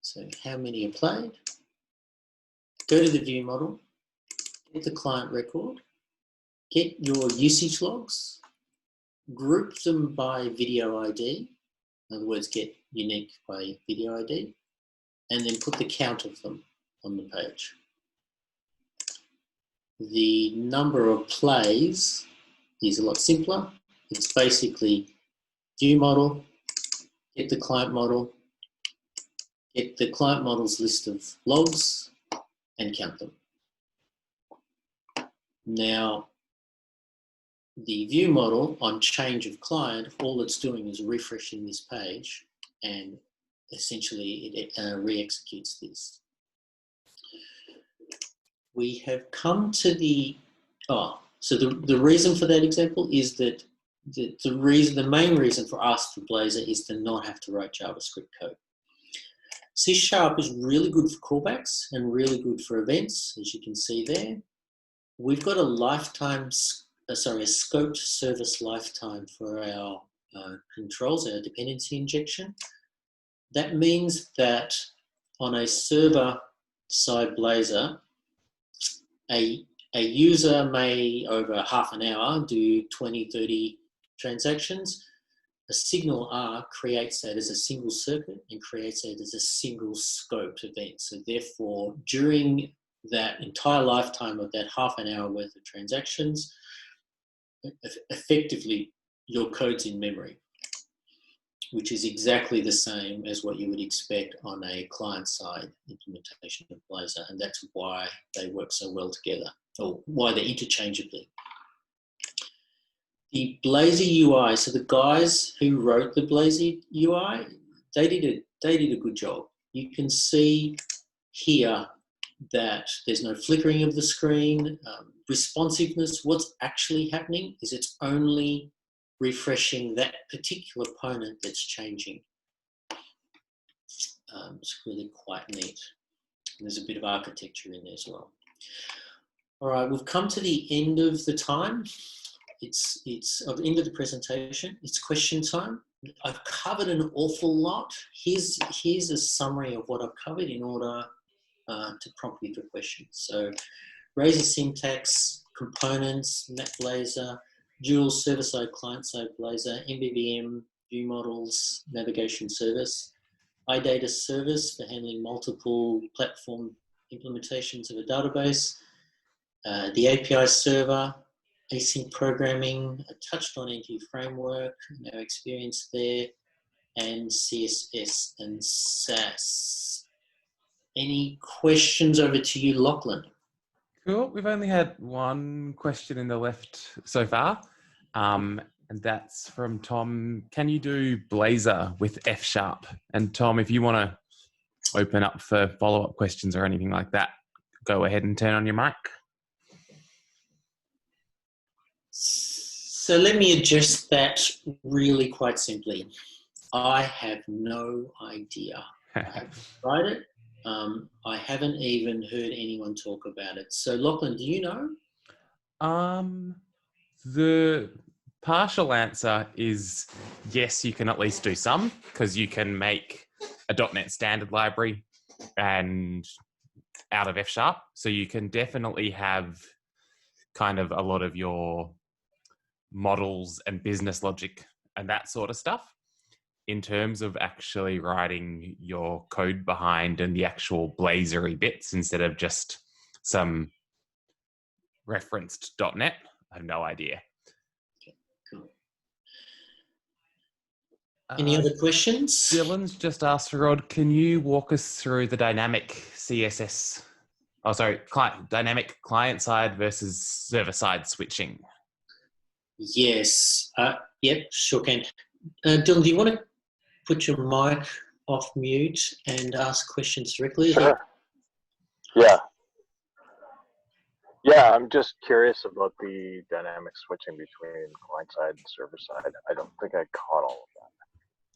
so how many are played? Go to the view model, get the client record, get your usage logs, group them by video ID, in other words, get unique by video ID, and then put the count of them on the page. The number of plays is a lot simpler. It's basically view model, get the client model, get the client model's list of logs, and count them. Now, the view model on change of client, all it's doing is refreshing this page and essentially it re-executes this. We have come to so the reason for that example is that the main reason for us for Blazor is to not have to write JavaScript code. C# is really good for callbacks and really good for events, as you can see there. We've got a scoped service lifetime for our controls, our dependency injection. That means that on a server-side Blazor, a user may, over half an hour, do 20, 30 transactions. A signal R creates that as a single circuit and creates that as a single scoped event. So therefore, during that entire lifetime of that half an hour worth of transactions, effectively your code's in memory, which is exactly the same as what you would expect on a client-side implementation of Blazor, and that's why they work so well together, or why they're interchangeably. The Blazor UI, so the guys who wrote the Blazor UI, they did a good job. You can see here that there's no flickering of the screen. Responsiveness, what's actually happening is it's only refreshing that particular component that's changing. It's really quite neat. And there's a bit of architecture in there as well. All right, we've come to the end of the time. It's the end of the presentation. It's question time. I've covered an awful lot. Here's a summary of what I've covered in order to prompt you for questions. So, Razor syntax, components, map Blazor, dual server-side, client-side Blazor, MVVM, view models, navigation service, iData service for handling multiple platform implementations of a database, the API server, async programming, I touched on NG framework, our experience there, and CSS and SAS. Any questions? Over to you, Lachlan. Cool. We've only had one question in the left so far, and that's from Tom. Can you do Blazor with F#? And Tom, if you want to open up for follow-up questions or anything like that, go ahead and turn on your mic. So let me address that really quite simply. I have no idea. I haven't tried it. I haven't even heard anyone talk about it. So Lachlan, do you know? The partial answer is yes, you can at least do some, because you can make a .NET standard library and out of F#. So you can definitely have kind of a lot of your models and business logic and that sort of stuff. In terms of actually writing your code behind and the actual Blazor-y bits instead of just some referenced .NET, I have no idea. Okay, cool. Any other questions? Dylan's just asked, Rod, can you walk us through the dynamic CSS? Oh, sorry, dynamic client-side versus server-side switching. Yes. Yep, sure can. Dylan, do you want to put your mic off mute and ask questions directly? Sure. Yeah, I'm just curious about the dynamic switching between client-side and server-side. I don't think I caught all of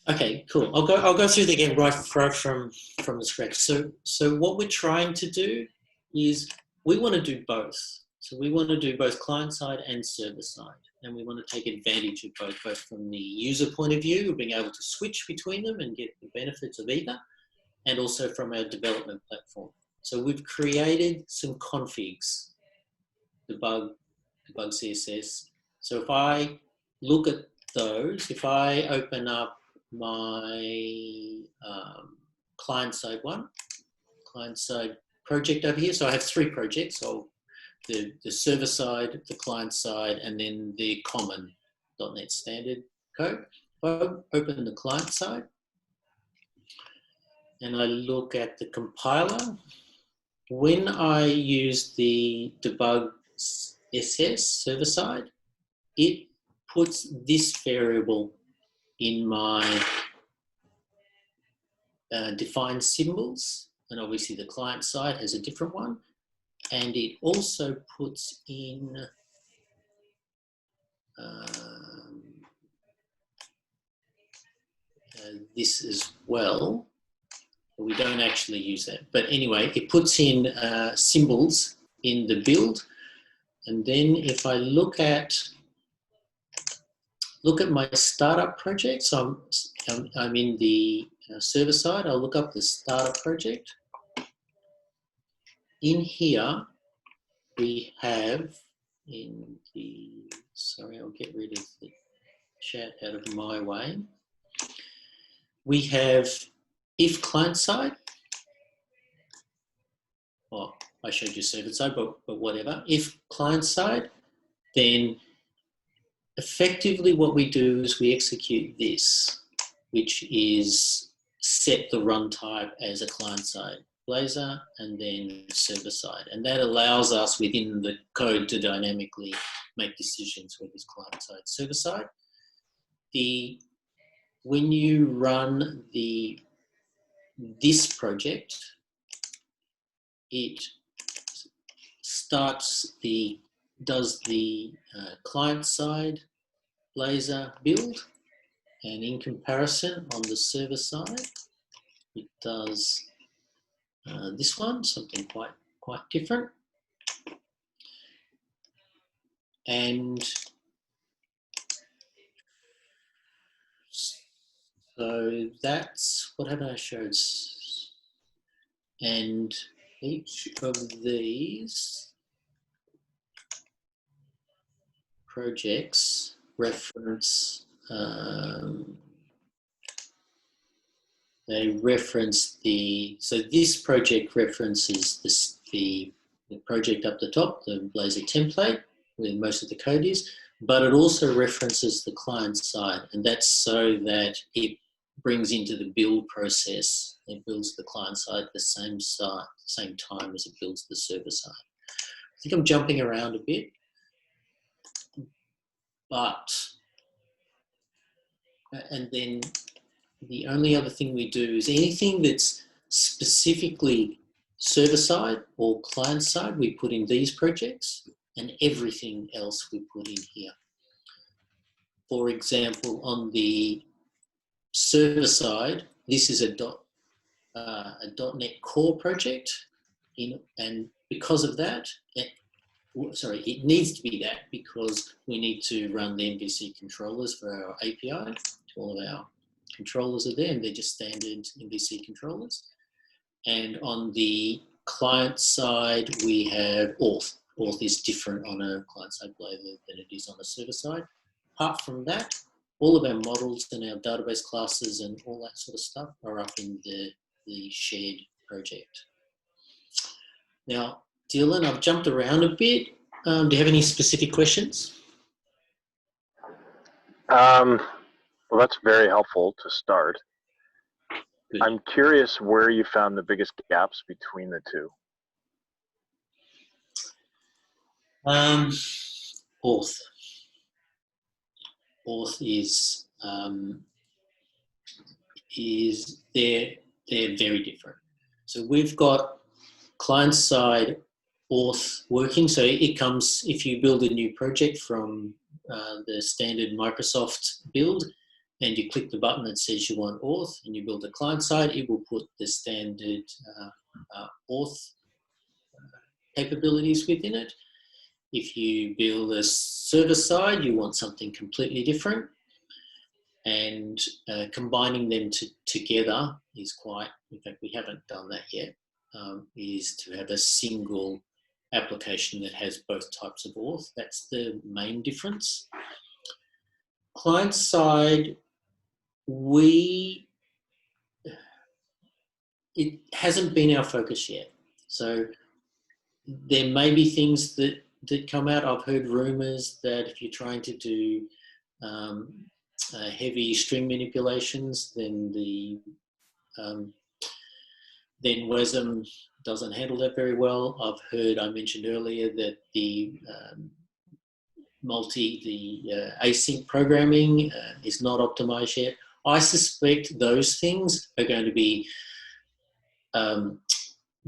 that. Okay, cool. I'll go through it again right from the scratch. So what we're trying to do is we want to do both. So we want to do both client-side and server-side, and we want to take advantage of both from the user point of view, being able to switch between them and get the benefits of either, and also from our development platform. So we've created some configs, debug CSS. So if I look at those, if I open up my client-side project over here, so I have 3 projects. So the server side, the client side, and then the common .NET standard code. If I open the client side and I look at the compiler, when I use the debug SS server side, it puts this variable in my defines symbols, and obviously the client side has a different one. And it also puts in this as well. We don't actually use that. But anyway, it puts in symbols in the build. And then if I look at my startup project, so I'm in the server side, I'll look up the startup project. In here, we have in the, sorry, I'll get rid of the chat out of my way. We have if client side, well, I showed you server side, but whatever. If client side, then effectively what we do is we execute this, which is set the run type as a client side Blazor and then server side. And that allows us within the code to dynamically make decisions whether it's client side, server side. When you run this project, it does the client side Blazor build, and in comparison on the server side, it does this one, something quite different. And so that's, what haven't I showed? And each of these projects reference, they reference so this project references the project up the top, the Blazor template, where most of the code is, but it also references the client side, and that's so that it brings into the build process, it builds the client side at the same time as it builds the server side. I think I'm jumping around a bit, and then the only other thing we do is anything that's specifically server side or client side, we put in these projects, and everything else we put in here. For example, on the server side, this is a .NET Core project, and because of that, it needs to be that because we need to run the MVC controllers for our API. All of our controllers are there, and they're just standard MVC controllers. And on the client side, we have auth. Auth is different on a client-side Blazor than it is on a server side. Apart from that, all of our models and our database classes and all that sort of stuff are up in the shared project. Now, Dylan, I've jumped around a bit. Do you have any specific questions? Well, that's very helpful to start. Good. I'm curious where you found the biggest gaps between the two. Auth. Auth they're very different. So we've got client-side auth working. So it comes, if you build a new project from the standard Microsoft build, and you click the button that says you want auth, and you build a client side, it will put the standard auth capabilities within it. If you build a server side, you want something completely different. And combining them together is in fact, we haven't done that yet, is to have a single application that has both types of auth. That's the main difference. Client side, it hasn't been our focus yet. So there may be things that come out. I've heard rumors that if you're trying to do heavy string manipulations, then WASM doesn't handle that very well. I mentioned earlier that the async programming is not optimized yet. I suspect those things are going to be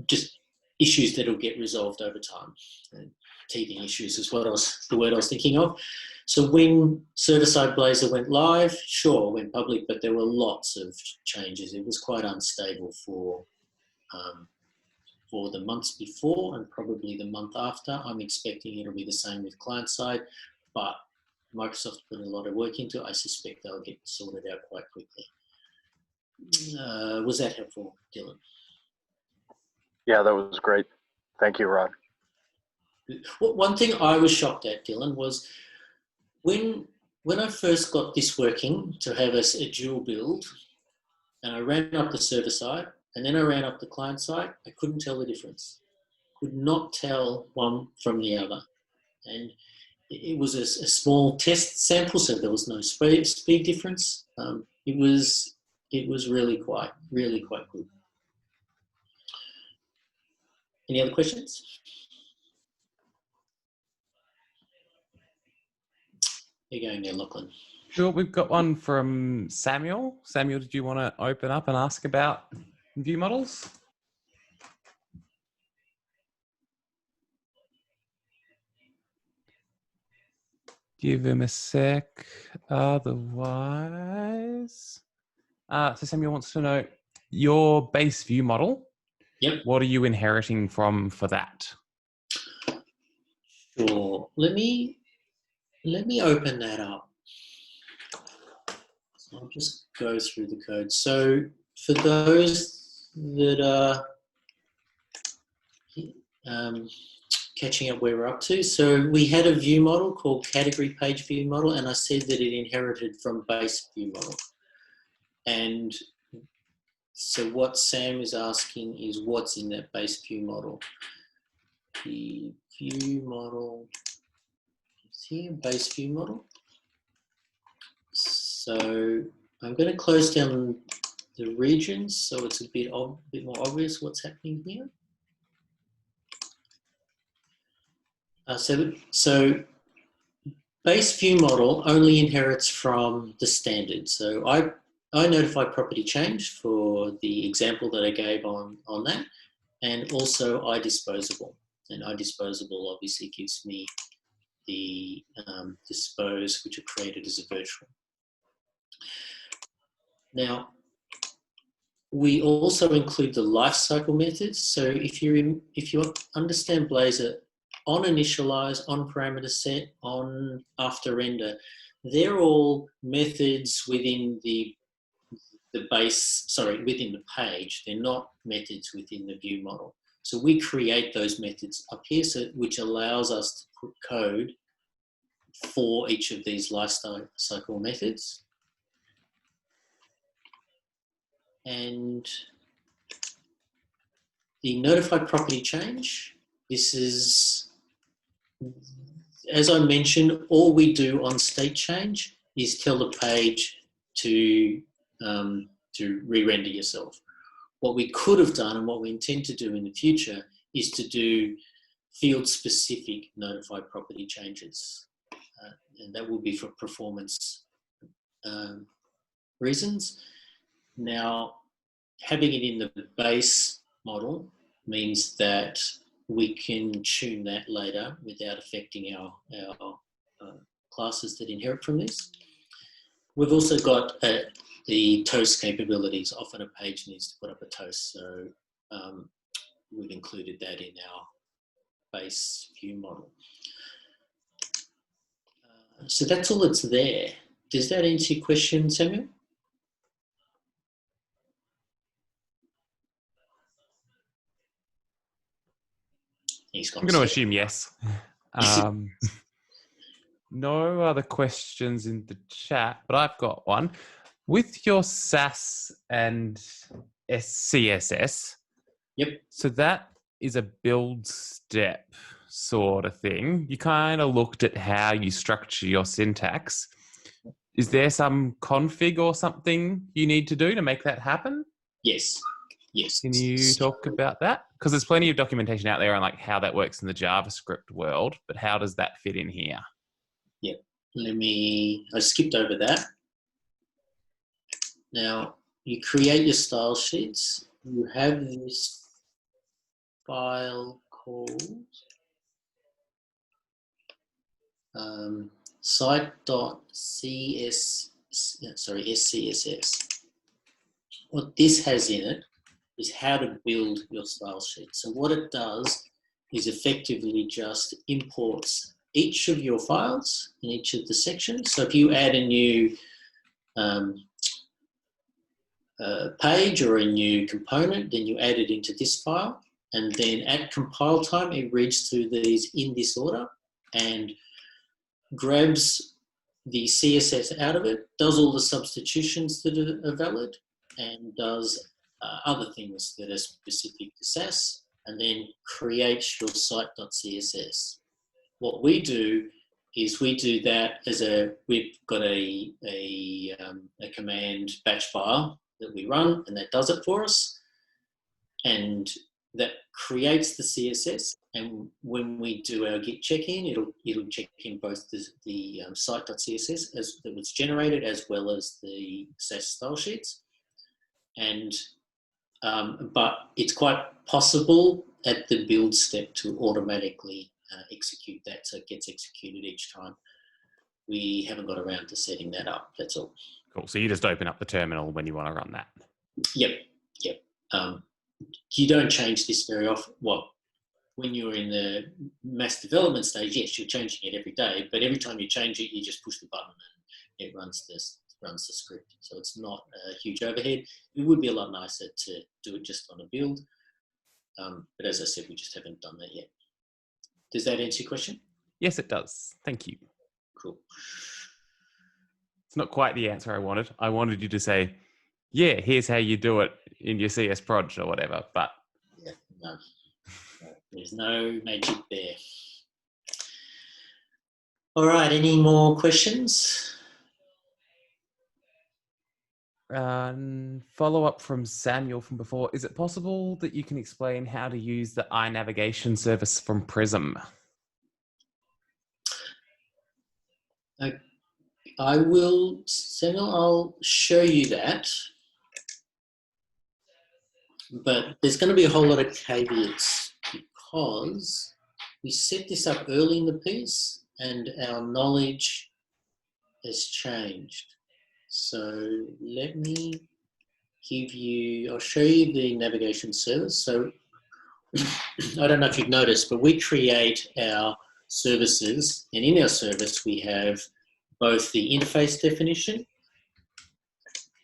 just issues that will get resolved over time. And teething issues is the word I was thinking of. So when server-side Blazor went live, sure, went public, but there were lots of changes. It was quite unstable for the months before and probably the month after. I'm expecting it'll be the same with client-side, but Microsoft put a lot of work into it. I suspect they'll get sorted out quite quickly. Was that helpful, Dylan? Yeah, that was great. Thank you, Rod. One thing I was shocked at, Dylan, was when I first got this working to have a dual build, and I ran up the server side, and then I ran up the client side, I couldn't tell the difference. Could not tell one from the other. And it was a small test sample, so there was no speed difference. It was really quite good. Any other questions? There you go now, Lachlan. Sure, we've got one from Samuel. Samuel, did you want to open up and ask about view models? Give him a sec. Otherwise, so Samuel wants to know your base view model. Yep. What are you inheriting from for that? Sure. Let me open that up. So I'll just go through the code. So for those that are catching up where we're up to, so we had a view model called category page view model, and I said that it inherited from base view model. And so what Sam is asking is what's in that base view model. The view model is here, base view model. So I'm going to close down the regions so it's a bit more obvious what's happening here. So base view model only inherits from the standard. So I notify property change for the example that I gave on that, and also iDisposable. And iDisposable obviously gives me the dispose, which are created as a virtual. Now, we also include the lifecycle methods. So if you understand Blazor, on initialize, on parameter set, on after render, they're all methods within the within the page. They're not methods within the view model. So we create those methods up here, which allows us to put code for each of these lifecycle methods. And the notify property change, this is, as I mentioned, all we do on state change is tell the page to re-render yourself. What we could have done and what we intend to do in the future is to do field-specific notify property changes. And that will be for performance reasons. Now, having it in the base model means that we can tune that later without affecting our classes that inherit from this. We've also got the toast capabilities. Often a page needs to put up a toast, so we've included that in our base view model. So that's all that's there. Does that answer your question, Samuel? I'm going to assume yes. No other questions in the chat, but I've got one. With your SAS and CSS, yep. So that is a build step sort of thing. You kind of looked at how you structure your syntax. Is there some config or something you need to do to make that happen? Yes. Yes. Can you talk about that? Because there's plenty of documentation out there on like how that works in the JavaScript world, but how does that fit in here? Yep. I skipped over that. Now, you create your style sheets. You have this file called SCSS. What this has in it is how to build your style sheet. So what it does is effectively just imports each of your files in each of the sections. So if you add a new page or a new component, then you add it into this file, and then at compile time it reads through these in this order and grabs the CSS out of it, does all the substitutions that are valid, and does other things that are specific to SAS, and then creates your site.css. What we do is we do that as we've got a command batch file that we run, and that does it for us, and that creates the CSS. And when we do our git check-in, it'll check in both the site.css as that was generated, as well as the SAS style sheets. And but it's quite possible at the build step to automatically execute that, so it gets executed each time. We haven't got around to setting that up. That's all. Cool. So you just open up the terminal when you want to run that. Yep. You don't change this very often. Well, when you're in the mass development stage, yes, you're changing it every day, but every time you change it, you just push the button and it runs the script. So it's not a huge overhead. It would be a lot nicer to do it just on a build. But as I said, we just haven't done that yet. Does that answer your question? Yes, it does. Thank you. Cool. It's not quite the answer I wanted. I wanted you to say, yeah, here's how you do it in your CS proj or whatever, but... Yeah, no. There's no magic there. All right, any more questions? Follow up from Samuel from before. Is it possible that you can explain how to use the iNavigation service from Prism? I will, Samuel, I'll show you that. But there's going to be a whole lot of caveats because we set this up early in the piece and our knowledge has changed. So let me I'll show you the navigation service. So I don't know if you've noticed, but we create our services, and in our service we have both the interface definition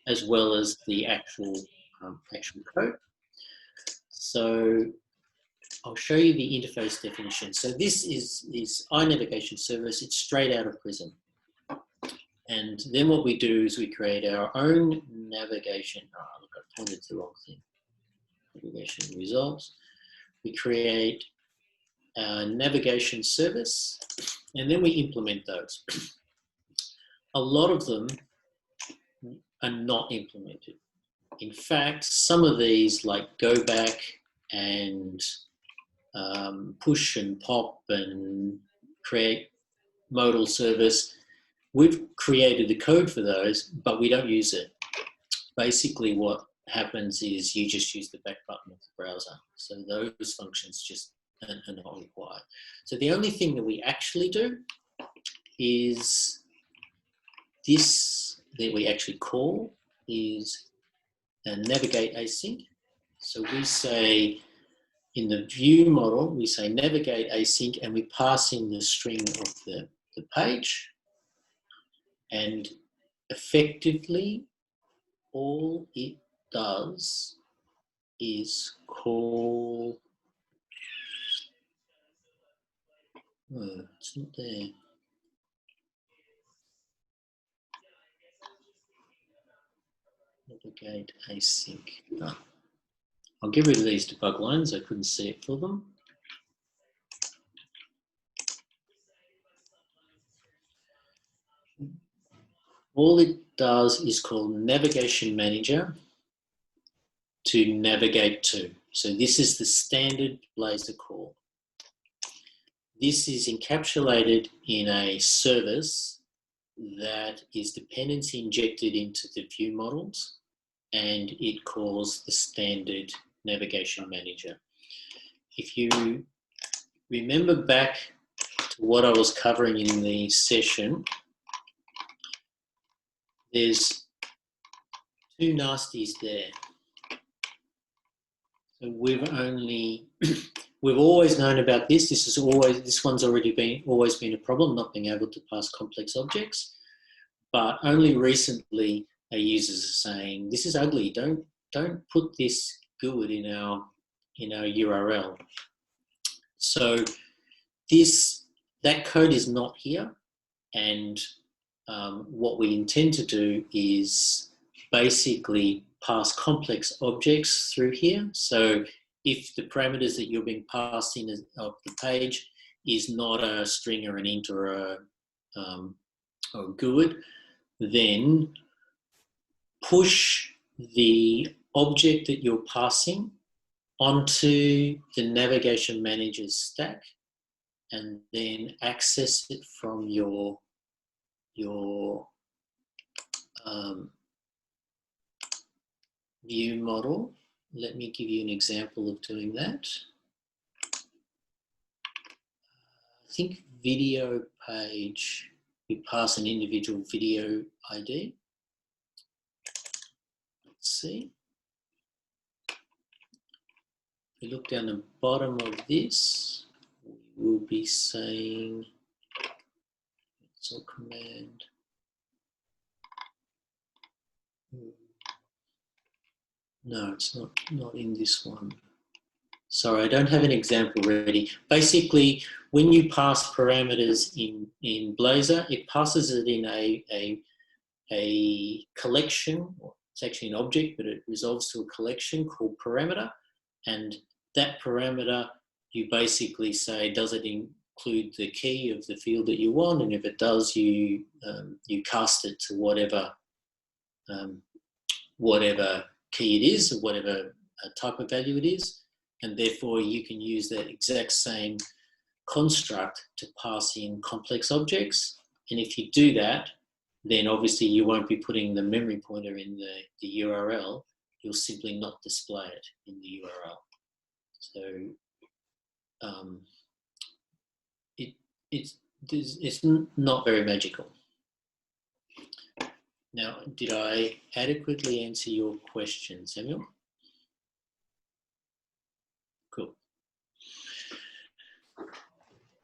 as well as the actual code. So I'll show you the interface definition. So this is iNavigation service. It's straight out of Prism. And then what we do is we create our own navigation. Oh, look, I pointed to the wrong thing. Navigation results. We create a navigation service, and then we implement those. A lot of them are not implemented. In fact, some of these, like go back and push and pop and create modal service, we've created the code for those, but we don't use it. Basically, what happens is you just use the back button of the browser. So those functions just are not required. So the only thing that we actually do is this that we actually call is navigate async. So we say in the view model, we say navigate async, and we pass in the string of the page. And effectively, all it does is call, it's not there. Navigate async. No. I'll get rid of these debug lines. I couldn't see it for them. All it does is call navigation manager to navigate to. So this is the standard Blazor call. This is encapsulated in a service that is dependency injected into the view models. and it calls the standard navigation manager. If you remember back to what I was covering in the session, there's two nasties there. So we've always known about this. This one's always been a problem, not being able to pass complex objects. But only recently, our users are saying, "This is ugly. Don't put this GUID in our URL." So that code is not here, and what we intend to do is basically pass complex objects through here. So if the parameters that you're being passed in of the page is not a string or an int or a GUID, then push the object that you're passing onto the navigation manager's stack and then access it from your view model. Let me give you an example of doing that. I think video page, we pass an individual video ID. Let's see. If we look down the bottom of this, we will be saying, so command. No, it's not in this one. Sorry, I don't have an example ready. Basically, when you pass parameters in Blazor, it passes it in a collection. It's actually an object, but it resolves to a collection called parameter. And that parameter, you basically say, does it include the key of the field that you want? And if it does, you cast it to whatever key it is, or whatever type of value it is, and therefore you can use that exact same construct to pass in complex objects. And if you do that, then obviously you won't be putting the memory pointer in the URL, you'll simply not display it in the URL. So it's not very magical. Now, did I adequately answer your question, Samuel?